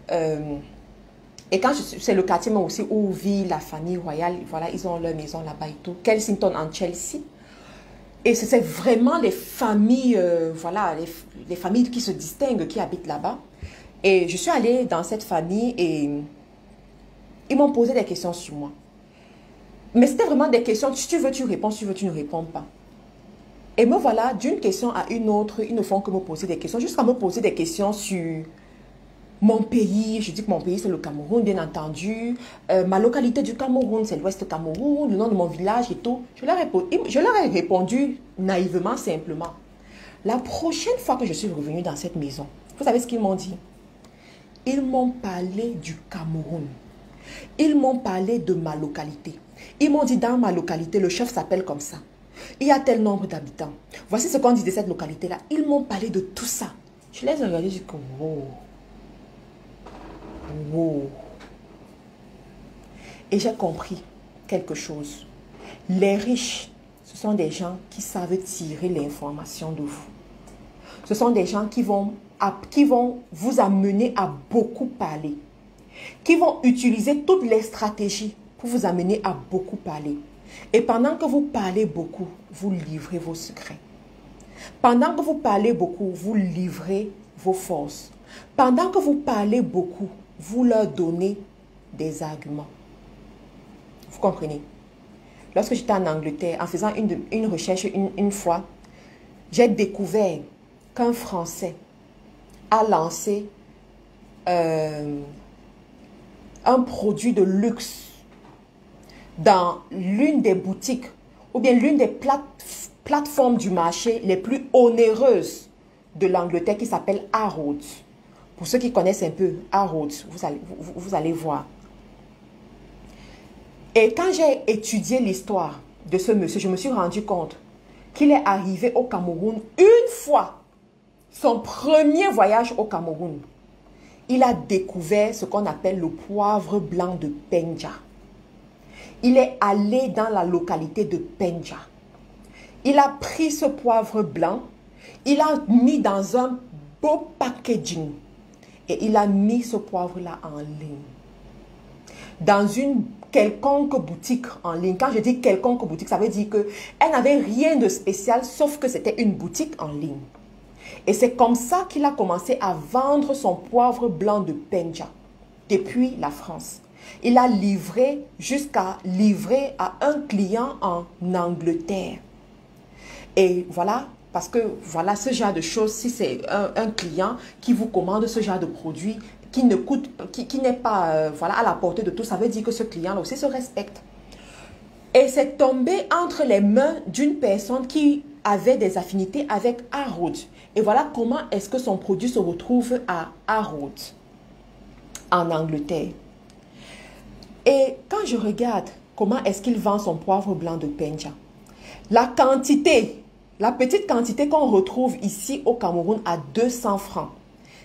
Speaker 1: Et quand c'est le quartier mais aussi où vit la famille royale, voilà, ils ont leur maison là-bas et tout. Kensington en Chelsea. Et c'est vraiment les familles, voilà, les familles qui se distinguent, qui habitent là-bas. Et je suis allée dans cette famille et ils m'ont posé des questions sur moi. Mais c'était vraiment des questions, si tu veux, tu réponds, si tu veux, tu ne réponds pas. Et me voilà d'une question à une autre, ils ne font que me poser des questions, jusqu'à me poser des questions sur mon pays. Je dis que mon pays c'est le Cameroun, bien entendu. Ma localité du Cameroun, c'est l'Ouest Cameroun, le nom de mon village et tout. Je leur ai répondu naïvement, simplement. La prochaine fois que je suis revenue dans cette maison, vous savez ce qu'ils m'ont dit? Ils m'ont parlé du Cameroun. Ils m'ont parlé de ma localité. Ils m'ont dit, dans ma localité, le chef s'appelle comme ça. Il y a tel nombre d'habitants. Voici ce qu'on dit de cette localité-là. Ils m'ont parlé de tout ça. Je les ai regardés, je dis que wow. Wow. Et j'ai compris quelque chose. Les riches, ce sont des gens qui savent tirer l'information de vous. Ce sont des gens qui vont vous amener à beaucoup parler. Qui vont utiliser toutes les stratégies pour vous amener à beaucoup parler. Et pendant que vous parlez beaucoup, vous livrez vos secrets. Pendant que vous parlez beaucoup, vous livrez vos forces. Pendant que vous parlez beaucoup, vous leur donnez des arguments. Vous comprenez? Lorsque j'étais en Angleterre, en faisant une recherche une fois, j'ai découvert qu'un Français a lancé un produit de luxe dans l'une des boutiques ou bien l'une des plateformes du marché les plus onéreuses de l'Angleterre qui s'appelle Harrods. Pour ceux qui connaissent un peu Harrods, vous allez voir. Et quand j'ai étudié l'histoire de ce monsieur, je me suis rendu compte qu'il est arrivé au Cameroun une fois. Son premier voyage au Cameroun, il a découvert ce qu'on appelle le poivre blanc de Penja. Il est allé dans la localité de Penja. Il a pris ce poivre blanc, il a mis dans un beau packaging et il a mis ce poivre-là en ligne. Dans une quelconque boutique en ligne. Quand je dis quelconque boutique, ça veut dire qu'elle n'avait rien de spécial sauf que c'était une boutique en ligne. Et c'est comme ça qu'il a commencé à vendre son poivre blanc de Penja depuis la France. Il a livré jusqu'à livrer à un client en Angleterre. Et voilà, parce que voilà ce genre de choses, si c'est un client qui vous commande ce genre de produit, qui ne coûte, qui n'est pas voilà, à la portée de tout, ça veut dire que ce client-là aussi se respecte. Et c'est tombé entre les mains d'une personne qui avait des affinités avec Harrods. Et voilà comment est-ce que son produit se retrouve à Harrods, en Angleterre. Et quand je regarde comment est-ce qu'il vend son poivre blanc de Penja, la quantité, la petite quantité qu'on retrouve ici au Cameroun à 200 francs,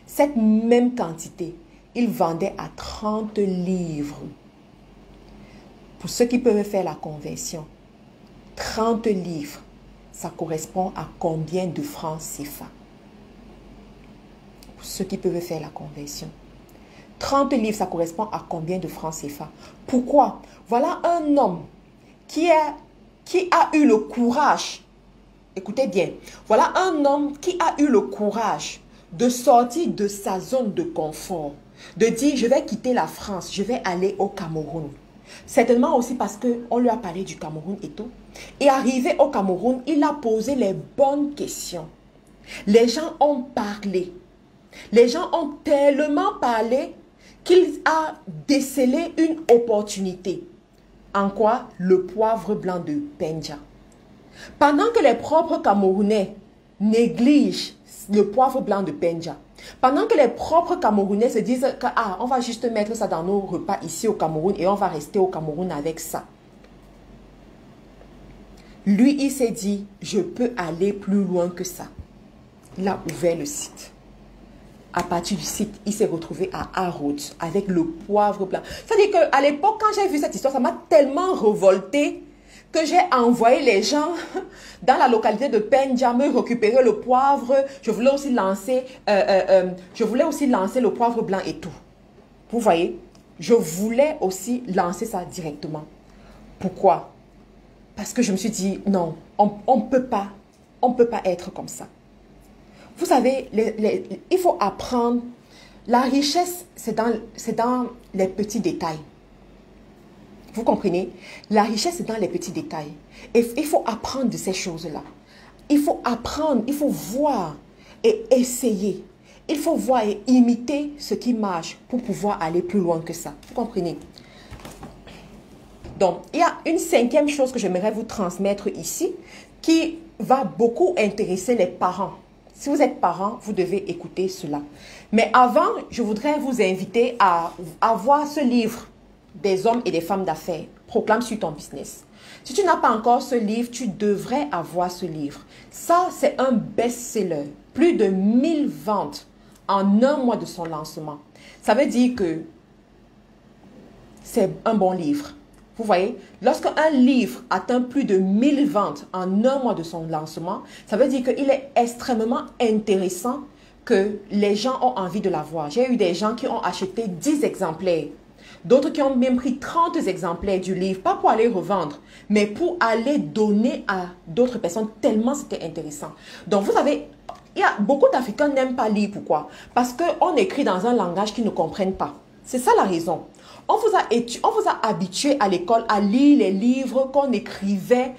Speaker 1: cette même quantité, il vendait à 30 livres. Pour ceux qui peuvent faire la conversion, 30 livres, ça correspond à combien de francs CFA? Pour ceux qui peuvent faire la conversion. 30 livres, ça correspond à combien de francs CFA? Pourquoi? Voilà un homme qui a eu le courage, écoutez bien, voilà un homme qui a eu le courage de sortir de sa zone de confort, de dire je vais quitter la France, je vais aller au Cameroun. Certainement aussi parce qu'on lui a parlé du Cameroun et tout. Et arrivé au Cameroun, il a posé les bonnes questions. Les gens ont parlé. Les gens ont tellement parlé qu'il a décelé une opportunité. En quoi? Le poivre blanc de Penja. Pendant que les propres Camerounais négligent le poivre blanc de Penja, pendant que les propres Camerounais se disent que on va juste mettre ça dans nos repas ici au Cameroun et on va rester au Cameroun avec ça. Lui, il s'est dit, je peux aller plus loin que ça. Il a ouvert le site. À partir du site, il s'est retrouvé à Harrods avec le poivre blanc. C'est-à-dire qu'à l'époque, quand j'ai vu cette histoire, ça m'a tellement révoltée que j'ai envoyé les gens dans la localité de Penja me récupérer le poivre. Je voulais aussi lancer le poivre blanc et tout. Vous voyez, je voulais aussi lancer ça directement. Pourquoi? Parce que je me suis dit, non, on ne peut pas être comme ça. Vous savez, il faut apprendre. La richesse, c'est dans les petits détails. Vous comprenez? La richesse, c'est dans les petits détails. Et il faut apprendre de ces choses-là. il faut apprendre, il faut voir et essayer. Il faut voir et imiter ce qui marche pour pouvoir aller plus loin que ça. Vous comprenez? Donc, il y a une cinquième chose que j'aimerais vous transmettre ici qui va beaucoup intéresser les parents. Si vous êtes parent, vous devez écouter cela. Mais avant, je voudrais vous inviter à voir ce livre des hommes et des femmes d'affaires. Proclame sur ton business. Si tu n'as pas encore ce livre, tu devrais avoir ce livre. Ça, c'est un best-seller. Plus de 1000 ventes en un mois de son lancement. Ça veut dire que c'est un bon livre. Vous voyez, lorsque un livre atteint plus de 1000 ventes en un mois de son lancement, ça veut dire qu'il est extrêmement intéressant que les gens ont envie de l'avoir. J'ai eu des gens qui ont acheté 10 exemplaires. D'autres qui ont même pris 30 exemplaires du livre, pas pour aller revendre, mais pour aller donner à d'autres personnes tellement c'était intéressant. Donc vous avez, il y a beaucoup d'Africains n'aiment pas lire. Pourquoi? Parce qu'on écrit dans un langage qu'ils ne comprennent pas. C'est ça la raison. On vous a habitué à l'école à lire les livres qu'on écrivait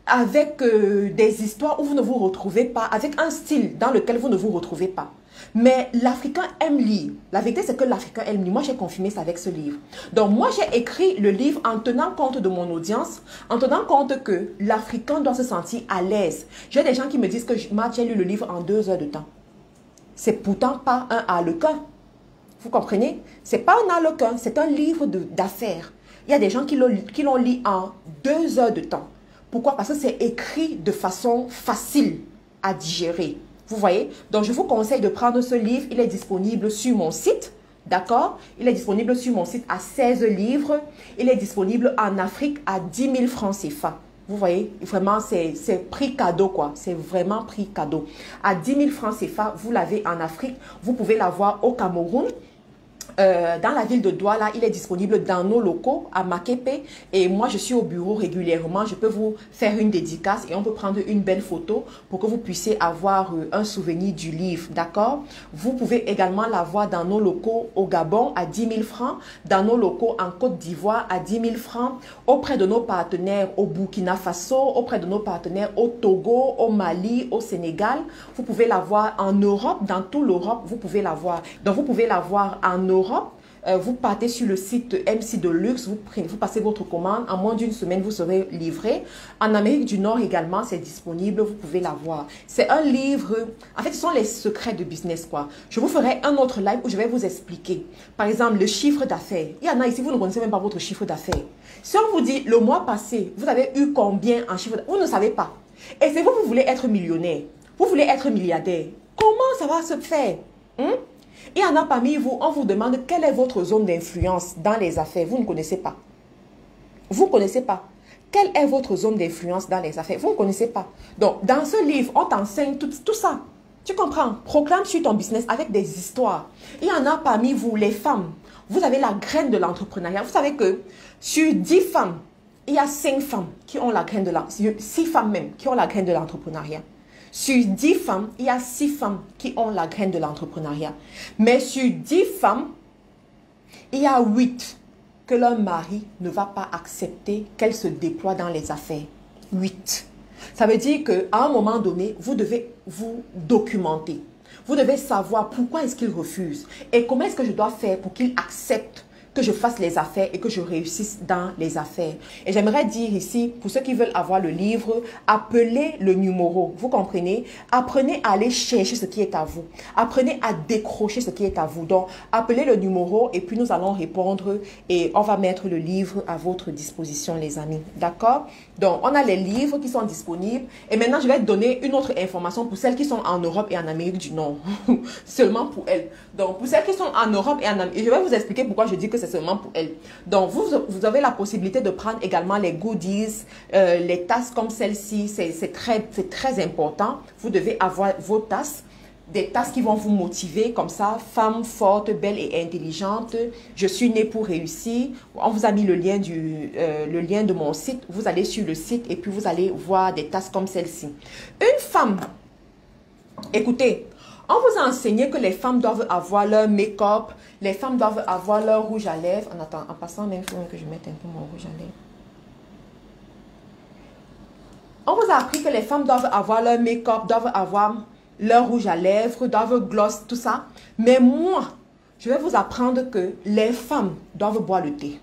Speaker 1: avec des histoires où vous ne vous retrouvez pas, avec un style dans lequel vous ne vous retrouvez pas. Mais l'Africain aime lire. La vérité, c'est que l'Africain aime lire. Moi, j'ai confirmé ça avec ce livre. Donc, moi, j'ai écrit le livre en tenant compte de mon audience, en tenant compte que l'Africain doit se sentir à l'aise. J'ai des gens qui me disent que j'ai lu le livre en 2 heures de temps. C'est pourtant pas un harlequin. Vous comprenez? C'est pas un harlequin, c'est un livre d'affaires. Il y a des gens qui l'ont lu en 2 heures de temps. Pourquoi? Parce que c'est écrit de façon facile à digérer. Vous voyez? Donc, je vous conseille de prendre ce livre. Il est disponible sur mon site. D'accord? Il est disponible sur mon site à 16 livres. Il est disponible en Afrique à 10 000 francs CFA. Vous voyez? Vraiment, c'est prix cadeau, quoi. C'est vraiment prix cadeau. À 10 000 francs CFA, vous l'avez en Afrique. Vous pouvez l'avoir au Cameroun. Dans la ville de Douala, il est disponible dans nos locaux à Makepe et moi je suis au bureau régulièrement. Je peux vous faire une dédicace et on peut prendre une belle photo pour que vous puissiez avoir un souvenir du livre, d'accord? Vous pouvez également l'avoir dans nos locaux au Gabon à 10 000 francs, dans nos locaux en Côte d'Ivoire à 10 000 francs, auprès de nos partenaires au Burkina Faso, auprès de nos partenaires au Togo, au Mali, au Sénégal. Vous pouvez l'avoir en Europe, dans toute l'Europe, vous pouvez l'avoir. Donc vous pouvez l'avoir en Europe. Vous partez sur le site MC Deluxe, vous passez votre commande, en moins d'une semaine, vous serez livré. En Amérique du Nord également, c'est disponible, vous pouvez l'avoir. C'est un livre, en fait, ce sont les secrets de business, quoi. Je vous ferai un autre live où je vais vous expliquer. Par exemple, le chiffre d'affaires. Il y en a ici, vous ne connaissez même pas votre chiffre d'affaires. Si on vous dit, le mois passé, vous avez eu combien en chiffre d'affaires, vous ne savez pas. Et si vous voulez être millionnaire, vous voulez être milliardaire, comment ça va se faire? Il y en a parmi vous, on vous demande quelle est votre zone d'influence dans les affaires. Vous ne connaissez pas. Vous ne connaissez pas. Quelle est votre zone d'influence dans les affaires? Vous ne connaissez pas. Donc, dans ce livre, on t'enseigne tout ça. Tu comprends? Proclame sur ton business avec des histoires. Il y en a parmi vous, les femmes. Vous avez la graine de l'entrepreneuriat. Vous savez que sur 10 femmes, il y a 5 femmes qui ont la graine de l'entrepreneuriat. 6 femmes même qui ont la graine de l'entrepreneuriat. Sur 10 femmes, il y a 6 femmes qui ont la graine de l'entrepreneuriat. Mais sur 10 femmes, il y a 8 que leur mari ne va pas accepter qu'elles se déploient dans les affaires. 8. Ça veut dire qu'à un moment donné, vous devez vous documenter. Vous devez savoir pourquoi est-ce qu'il refuse et comment est-ce que je dois faire pour qu'il accepte que je fasse les affaires et que je réussisse dans les affaires. Et j'aimerais dire ici, pour ceux qui veulent avoir le livre, appelez le numéro. Vous comprenez? Apprenez à aller chercher ce qui est à vous. Apprenez à décrocher ce qui est à vous. Donc, appelez le numéro et puis nous allons répondre et on va mettre le livre à votre disposition, les amis. D'accord? Donc, on a les livres qui sont disponibles. Et maintenant, je vais donner une autre information pour celles qui sont en Europe et en Amérique du Nord. Seulement pour elles. Donc, pour celles qui sont en Europe et en Amérique, je vais vous expliquer pourquoi je dis que c'est seulement pour elles. Donc, vous avez la possibilité de prendre également les goodies, les tasses comme celle-ci. C'est très important. Vous devez avoir vos tasses. Des tasses qui vont vous motiver comme ça, femme forte, belle et intelligente. Je suis née pour réussir. On vous a mis le lien de mon site. Vous allez sur le site et puis vous allez voir des tasses comme celle-ci. Une femme, écoutez, on vous a enseigné que les femmes doivent avoir leur make-up, les femmes doivent avoir leur rouge à lèvres. En passant, même, il faut que je mette un peu mon rouge à lèvres. On vous a appris que les femmes doivent avoir leur make-up, doivent avoir leur rouge à lèvres, doivent gloss, tout ça. Mais moi, je vais vous apprendre que les femmes doivent boire le thé.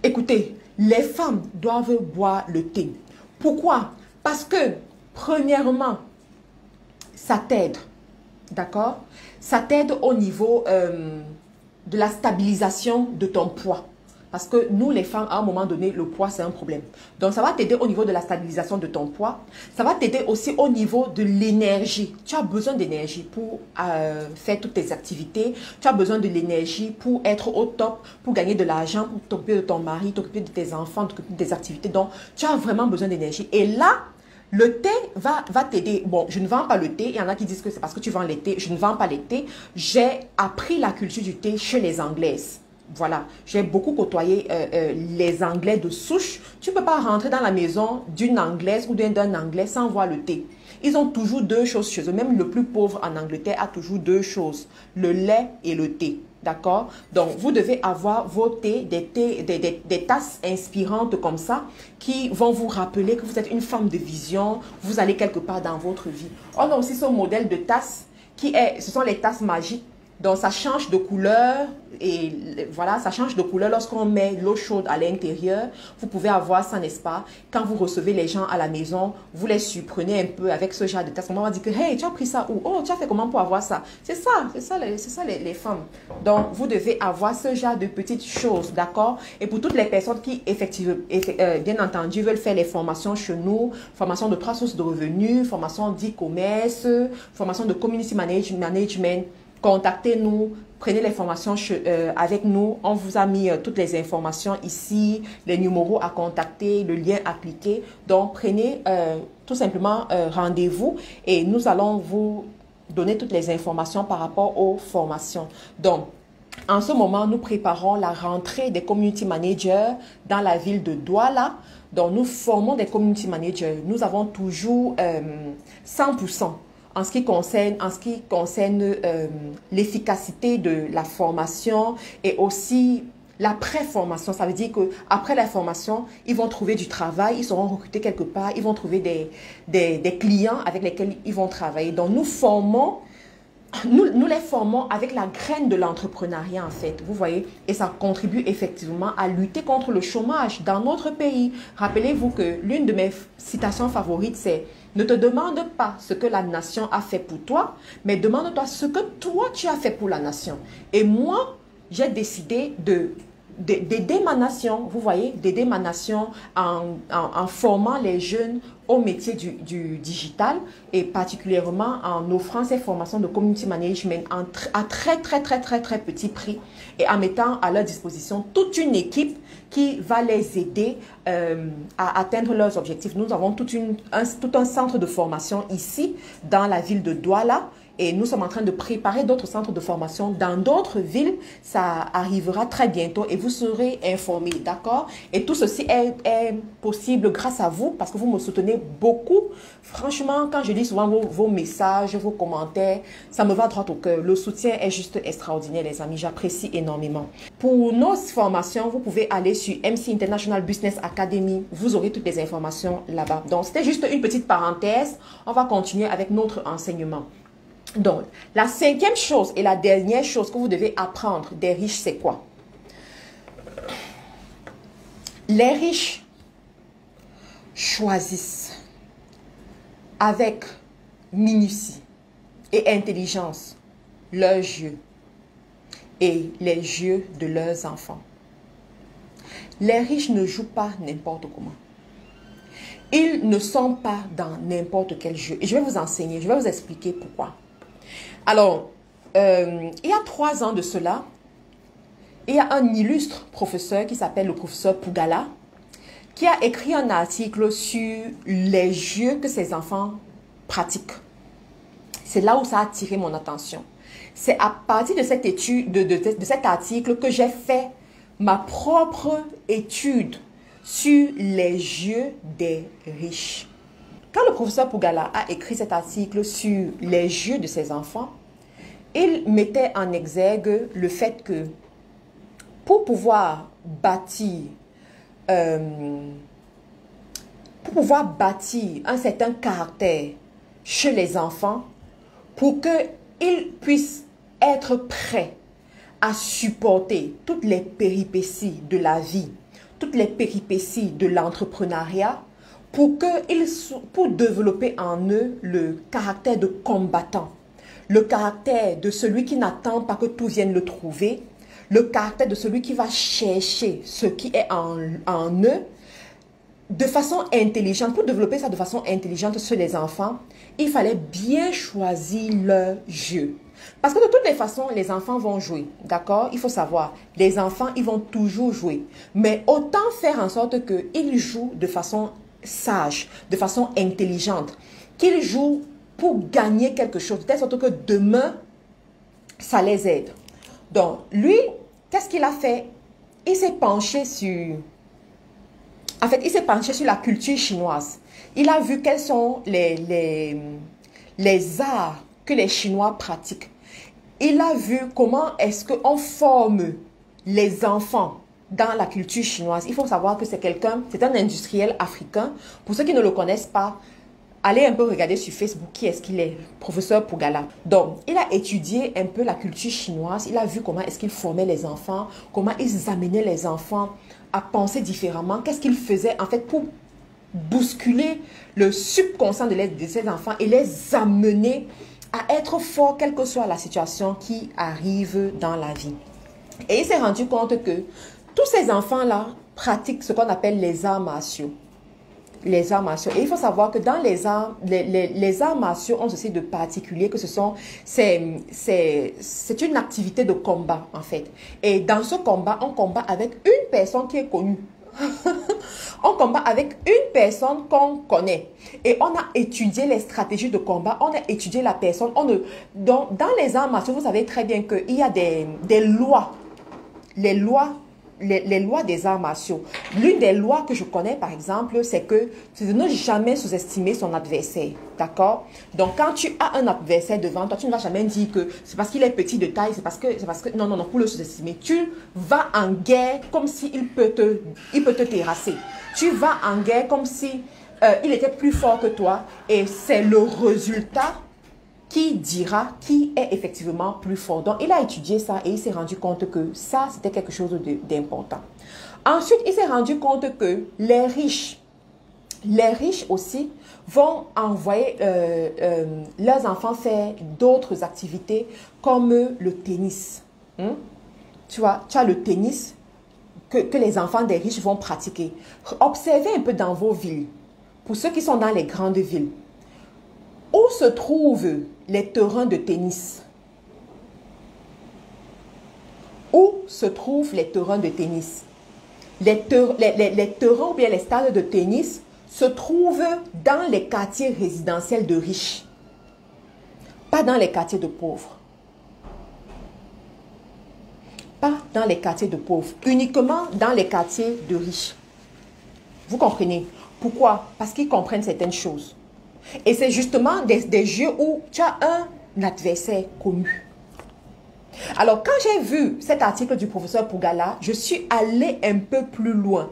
Speaker 1: Écoutez, les femmes doivent boire le thé. Pourquoi? Parce que, premièrement, ça t'aide. D'accord? Ça t'aide au niveau de la stabilisation de ton poids. Parce que nous, les femmes, à un moment donné, le poids, c'est un problème. Donc, ça va t'aider au niveau de la stabilisation de ton poids. Ça va t'aider aussi au niveau de l'énergie. Tu as besoin d'énergie pour faire toutes tes activités. Tu as besoin de l'énergie pour être au top, pour gagner de l'argent, pour t'occuper de ton mari, t'occuper de tes enfants, t'occuper de tes activités. Donc, tu as vraiment besoin d'énergie. Et là, le thé va t'aider. Bon, je ne vends pas le thé. Il y en a qui disent que c'est parce que tu vends les thés. Je ne vends pas les thés. J'ai appris la culture du thé chez les Anglaises. Voilà, j'ai beaucoup côtoyé les Anglais de souche. Tu ne peux pas rentrer dans la maison d'une Anglaise ou d'un Anglais sans voir le thé. Ils ont toujours deux choses chez eux. Même le plus pauvre en Angleterre a toujours deux choses, le lait et le thé. D'accord? Donc, vous devez avoir vos thés, des tasses inspirantes comme ça qui vont vous rappeler que vous êtes une femme de vision, vous allez quelque part dans votre vie. On a aussi ce modèle de tasse ce sont les tasses magiques. Donc, ça change de couleur et voilà, ça change de couleur lorsqu'on met l'eau chaude à l'intérieur. Vous pouvez avoir ça, n'est-ce pas? Quand vous recevez les gens à la maison, vous les surprenez un peu avec ce genre de tasse. On va dire que, hey, tu as pris ça où? Oh, tu as fait comment pour avoir ça? C'est ça les femmes. Donc, vous devez avoir ce genre de petites choses, d'accord? Et pour toutes les personnes qui, effectivement, bien entendu, veulent faire les formations chez nous, formation de 3 sources de revenus, formation d'e-commerce, formation de community management, contactez-nous, prenez les formations avec nous. On vous a mis toutes les informations ici, les numéros à contacter, le lien à cliquer. Donc, prenez tout simplement rendez-vous et nous allons vous donner toutes les informations par rapport aux formations. Donc, en ce moment, nous préparons la rentrée des community managers dans la ville de Douala. Donc, nous formons des community managers. Nous avons toujours 100%. En ce qui concerne l'efficacité de la formation et aussi la pré-formation. Ça veut dire qu'après la formation, ils vont trouver du travail, ils seront recrutés quelque part, ils vont trouver des clients avec lesquels ils vont travailler. Donc, nous les formons avec la graine de l'entrepreneuriat en fait, vous voyez, et ça contribue effectivement à lutter contre le chômage dans notre pays. Rappelez-vous que l'une de mes citations favorites, c'est « Ne te demande pas ce que la nation a fait pour toi, mais demande-toi ce que toi tu as fait pour la nation. » Et moi, j'ai décidé d'aider ma nation, vous voyez, d'aider ma nation en formant les jeunes au métier du digital et particulièrement en offrant ces formations de community management à très petit prix et en mettant à leur disposition toute une équipe qui va les aider à atteindre leurs objectifs. Nous avons tout un centre de formation ici dans la ville de Douala. Et nous sommes en train de préparer d'autres centres de formation dans d'autres villes. Ça arrivera très bientôt et vous serez informés, d'accord? Et tout ceci est possible grâce à vous parce que vous me soutenez beaucoup. Franchement, quand je lis souvent vos messages, vos commentaires, ça me va droit au cœur. Le soutien est juste extraordinaire, les amis. J'apprécie énormément. Pour nos formations, vous pouvez aller sur MC International Business Academy. Vous aurez toutes les informations là-bas. Donc, c'était juste une petite parenthèse. On va continuer avec notre enseignement. Donc, la 5e chose et la dernière chose que vous devez apprendre des riches, c'est quoi? Les riches choisissent avec minutie et intelligence leurs yeux et les yeux de leurs enfants. Les riches ne jouent pas n'importe comment. Ils ne sont pas dans n'importe quel jeu. Et je vais vous enseigner, je vais vous expliquer pourquoi. Alors, il y a 3 ans de cela, il y a un illustre professeur qui s'appelle le professeur Pougala qui a écrit un article sur les jeux que ses enfants pratiquent. C'est là où ça a attiré mon attention. C'est à partir de cette étude, de cet article que j'ai fait ma propre étude sur les jeux des riches. Quand le professeur Pougala a écrit cet article sur les jeux de ses enfants, il mettait en exergue le fait que pour pouvoir bâtir pour pouvoir bâtir un certain caractère chez les enfants, pour qu'ils puissent être prêts à supporter toutes les péripéties de la vie, toutes les péripéties de l'entrepreneuriat, pour développer en eux le caractère de combattant, le caractère de celui qui n'attend pas que tout vienne le trouver, le caractère de celui qui va chercher ce qui est en eux de façon intelligente. Pour développer ça de façon intelligente chez les enfants, il fallait bien choisir leur jeu. Parce que de toutes les façons, les enfants vont jouer, d'accord? Il faut savoir, les enfants, ils vont toujours jouer. Mais autant faire en sorte qu'ils jouent de façon sage, de façon intelligente, qu'ils jouent pour gagner quelque chose, de telle sorte que demain, ça les aide. Donc, lui, qu'est-ce qu'il a fait? Il s'est penché sur... En fait, il s'est penché sur la culture chinoise. Il a vu quels sont les arts que les Chinois pratiquent. Il a vu comment est-ce qu'on forme les enfants dans la culture chinoise. Il faut savoir que c'est un industriel africain. Pour ceux qui ne le connaissent pas, allez un peu regarder sur Facebook qui est-ce qu'il est, professeur Pugala. Donc, il a étudié un peu la culture chinoise. Il a vu comment est-ce qu'il formait les enfants, comment ils amenaient les enfants à penser différemment. Qu'est-ce qu'ils faisaient en fait pour bousculer le subconscient de ces enfants et les amener à être forts, quelle que soit la situation qui arrive dans la vie. Et il s'est rendu compte que tous ces enfants-là pratiquent ce qu'on appelle les arts martiaux. Les arts martiaux. Et il faut savoir que dans les arts martiaux ont ceci de particulier que c'est une activité de combat en fait. Et dans ce combat, on combat avec une personne qui est connue. On combat avec une personne qu'on connaît. Et on a étudié les stratégies de combat, on a étudié la personne. Dans les arts martiaux, vous savez très bien qu'il y a des lois. Les lois des arts martiaux. L'une des lois que je connais, par exemple, c'est que c'est de ne jamais sous-estimer son adversaire. D'accord? Donc, quand tu as un adversaire devant toi, tu ne vas jamais dire que c'est parce qu'il est petit de taille, c'est parce que... Non, pour le sous-estimer. Tu vas en guerre comme s'il peut te terrasser. Tu vas en guerre comme si il était plus fort que toi et c'est le résultat qui dira qui est effectivement plus fort. Donc, il a étudié ça et il s'est rendu compte que ça, c'était quelque chose d'important. Ensuite, il s'est rendu compte que les riches aussi vont envoyer leurs enfants faire d'autres activités comme le tennis. Tu vois, tu as le tennis que les enfants des riches vont pratiquer. Observez un peu dans vos villes, pour ceux qui sont dans les grandes villes. Où se trouvent les terrains de tennis? Où se trouvent les terrains de tennis? Les terrains ou bien les stades de tennis se trouvent dans les quartiers résidentiels de riches. Pas dans les quartiers de pauvres. Pas dans les quartiers de pauvres. Uniquement dans les quartiers de riches. Vous comprenez? Pourquoi? Parce qu'ils comprennent certaines choses. Et c'est justement des jeux où tu as un adversaire connu. Alors, quand j'ai vu cet article du professeur Pugala, je suis allée un peu plus loin.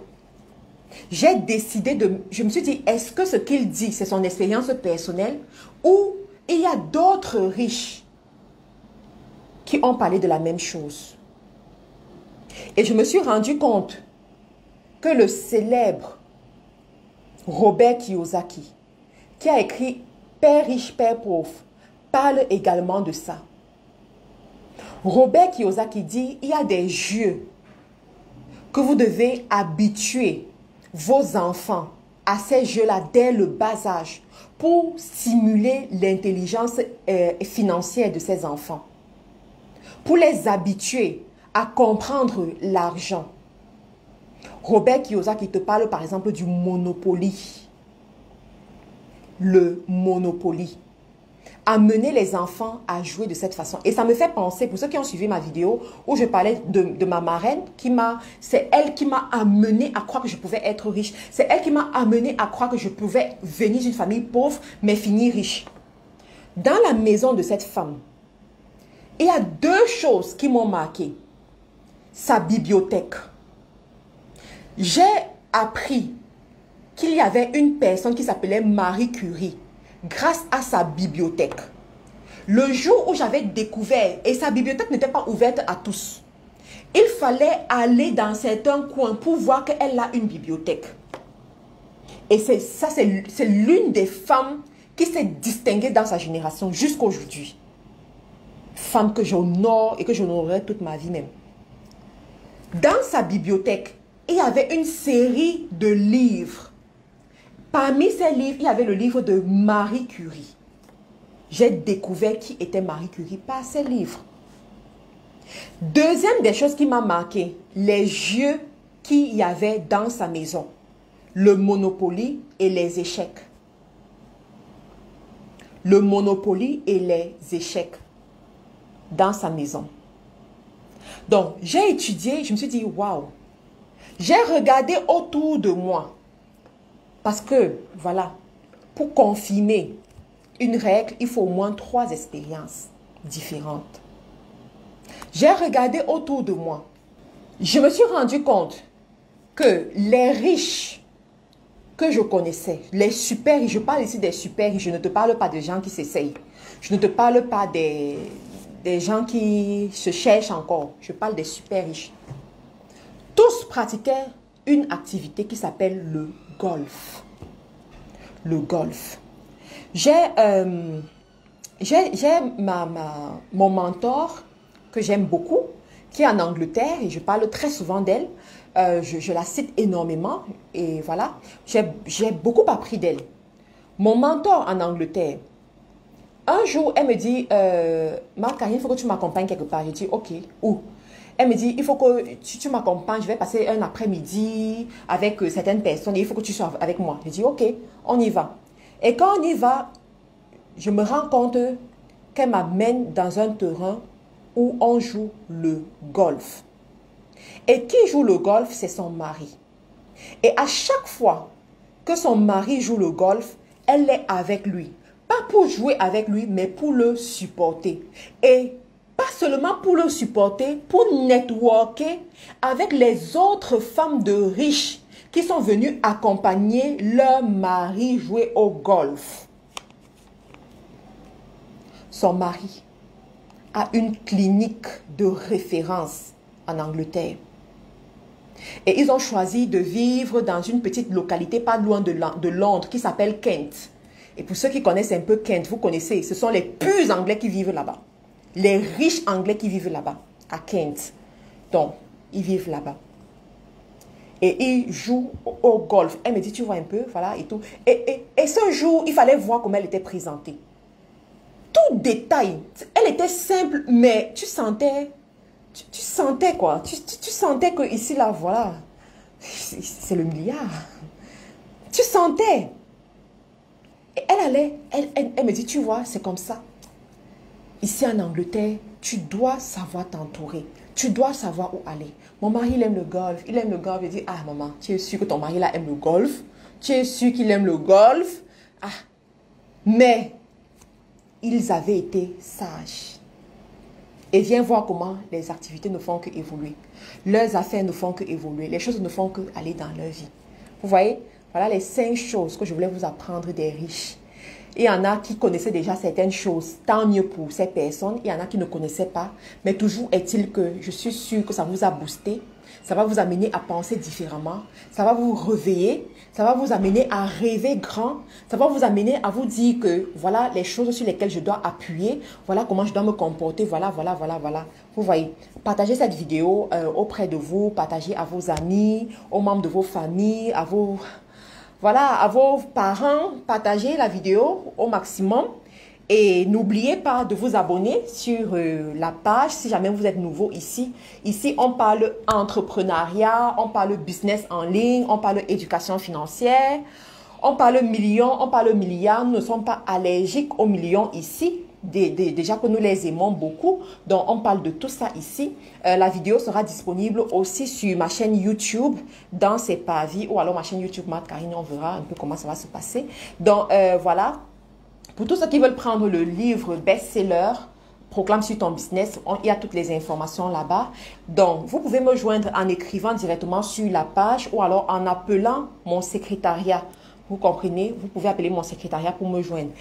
Speaker 1: J'ai décidé je me suis dit, est-ce que ce qu'il dit, c'est son expérience personnelle ou il y a d'autres riches qui ont parlé de la même chose? Et je me suis rendu compte que le célèbre Robert Kiyosaki, qui a écrit Père riche, Père pauvre, parle également de ça. Robert Kiyosaki dit, il y a des jeux que vous devez habituer vos enfants à ces jeux-là dès le bas âge pour stimuler l'intelligence financière de ces enfants. Pour les habituer à comprendre l'argent. Robert Kiyosaki te parle par exemple du Monopoly. Le Monopoly. Amener les enfants à jouer de cette façon. Et ça me fait penser, pour ceux qui ont suivi ma vidéo, où je parlais de ma marraine, c'est elle qui m'a amené à croire que je pouvais être riche. C'est elle qui m'a amené à croire que je pouvais venir d'une famille pauvre, mais finir riche. Dans la maison de cette femme, il y a deux choses qui m'ont marqué. Sa bibliothèque. J'ai appris qu'il y avait une personne qui s'appelait Marie Curie grâce à sa bibliothèque. Le jour où j'avais découvert, et sa bibliothèque n'était pas ouverte à tous, il fallait aller dans certains coins pour voir qu'elle a une bibliothèque. Et c'est l'une des femmes qui s'est distinguée dans sa génération jusqu'à aujourd'hui. Femme que j'honore et que j'honorerai toute ma vie même. Dans sa bibliothèque, il y avait une série de livres. Parmi ces livres, il y avait le livre de Marie Curie. J'ai découvert qui était Marie Curie par ces livres. Deuxième des choses qui m'a marqué, les jeux qu'il y avait dans sa maison. Le Monopoly et les échecs. Le Monopoly et les échecs dans sa maison. Donc, j'ai étudié, je me suis dit, waouh. J'ai regardé autour de moi. Parce que, voilà, pour confirmer une règle, il faut au moins 3 expériences différentes. J'ai regardé autour de moi. Je me suis rendu compte que les riches que je connaissais, les super riches, je parle ici des super riches, je ne te parle pas des gens qui s'essayent. Je ne te parle pas des gens qui se cherchent encore. Je parle des super riches. Tous pratiquaient une activité qui s'appelle le golf. Le golf. J'ai mon mentor que j'aime beaucoup, qui est en Angleterre et je parle très souvent d'elle. Je la cite énormément et voilà, j'ai beaucoup appris d'elle. Mon mentor en Angleterre, un jour, elle me dit, Marc-Karine, il faut que tu m'accompagnes quelque part. Je dis, ok, où? Elle me dit, il faut que tu m'accompagnes, je vais passer un après-midi avec certaines personnes et il faut que tu sois avec moi. Je dis, ok, on y va. Et quand on y va, je me rends compte qu'elle m'amène dans un terrain où on joue le golf. Et qui joue le golf, c'est son mari. Et à chaque fois que son mari joue le golf, elle est avec lui. Pas pour jouer avec lui, mais pour le supporter. Et pas seulement pour le supporter, pour networker avec les autres femmes de riches qui sont venues accompagner leur mari jouer au golf. Son mari a une clinique de référence en Angleterre. Et ils ont choisi de vivre dans une petite localité pas loin de Londres qui s'appelle Kent. Et pour ceux qui connaissent un peu Kent, vous connaissez, ce sont les plus Anglais qui vivent là-bas. Les riches Anglais qui vivent là-bas, à Kent. Donc, ils vivent là-bas. Et ils jouent au golf. Elle me dit, tu vois un peu, voilà, et tout. Et ce jour, il fallait voir comment elle était présentée. Tout détail. Elle était simple, mais tu sentais quoi. Tu sentais que ici, là, voilà, c'est le milliard. Tu sentais. Et elle me dit, tu vois, c'est comme ça. Ici en Angleterre, tu dois savoir t'entourer. Tu dois savoir où aller. Mon mari, il aime le golf. Il aime le golf. Il dit, ah maman, tu es sûre que ton mari là aime le golf? Tu es sûre qu'il aime le golf? Ah, mais ils avaient été sages. Et viens voir comment les activités ne font qu'évoluer. Leurs affaires ne font qu'évoluer. Les choses ne font qu'aller dans leur vie. Vous voyez? Voilà les 5 choses que je voulais vous apprendre des riches. Il y en a qui connaissaient déjà certaines choses, tant mieux pour ces personnes. Il y en a qui ne connaissaient pas. Mais toujours est-il que je suis sûre que ça vous a boosté. Ça va vous amener à penser différemment. Ça va vous réveiller. Ça va vous amener à rêver grand. Ça va vous amener à vous dire que voilà les choses sur lesquelles je dois appuyer. Voilà comment je dois me comporter. Voilà. Vous voyez, partagez cette vidéo auprès de vous. Partagez à vos amis, aux membres de vos familles, à vos parents. Partagez la vidéo au maximum. Et n'oubliez pas de vous abonner sur la page si jamais vous êtes nouveau ici. Ici, on parle entrepreneuriat, on parle business en ligne, on parle éducation financière, on parle millions, on parle milliards. Nous ne sommes pas allergiques aux millions ici. Déjà que nous les aimons beaucoup. Donc, on parle de tout ça ici. La vidéo sera disponible aussi sur ma chaîne YouTube dans ses pavis ou alors ma chaîne YouTube Marc-Karine. On verra un peu comment ça va se passer. Donc, voilà. Pour tous ceux qui veulent prendre le livre best-seller Proclame sur ton business. Il y a toutes les informations là-bas. Donc, vous pouvez me joindre en écrivant directement sur la page ou alors en appelant mon secrétariat. Vous comprenez? Vous pouvez appeler mon secrétariat pour me joindre.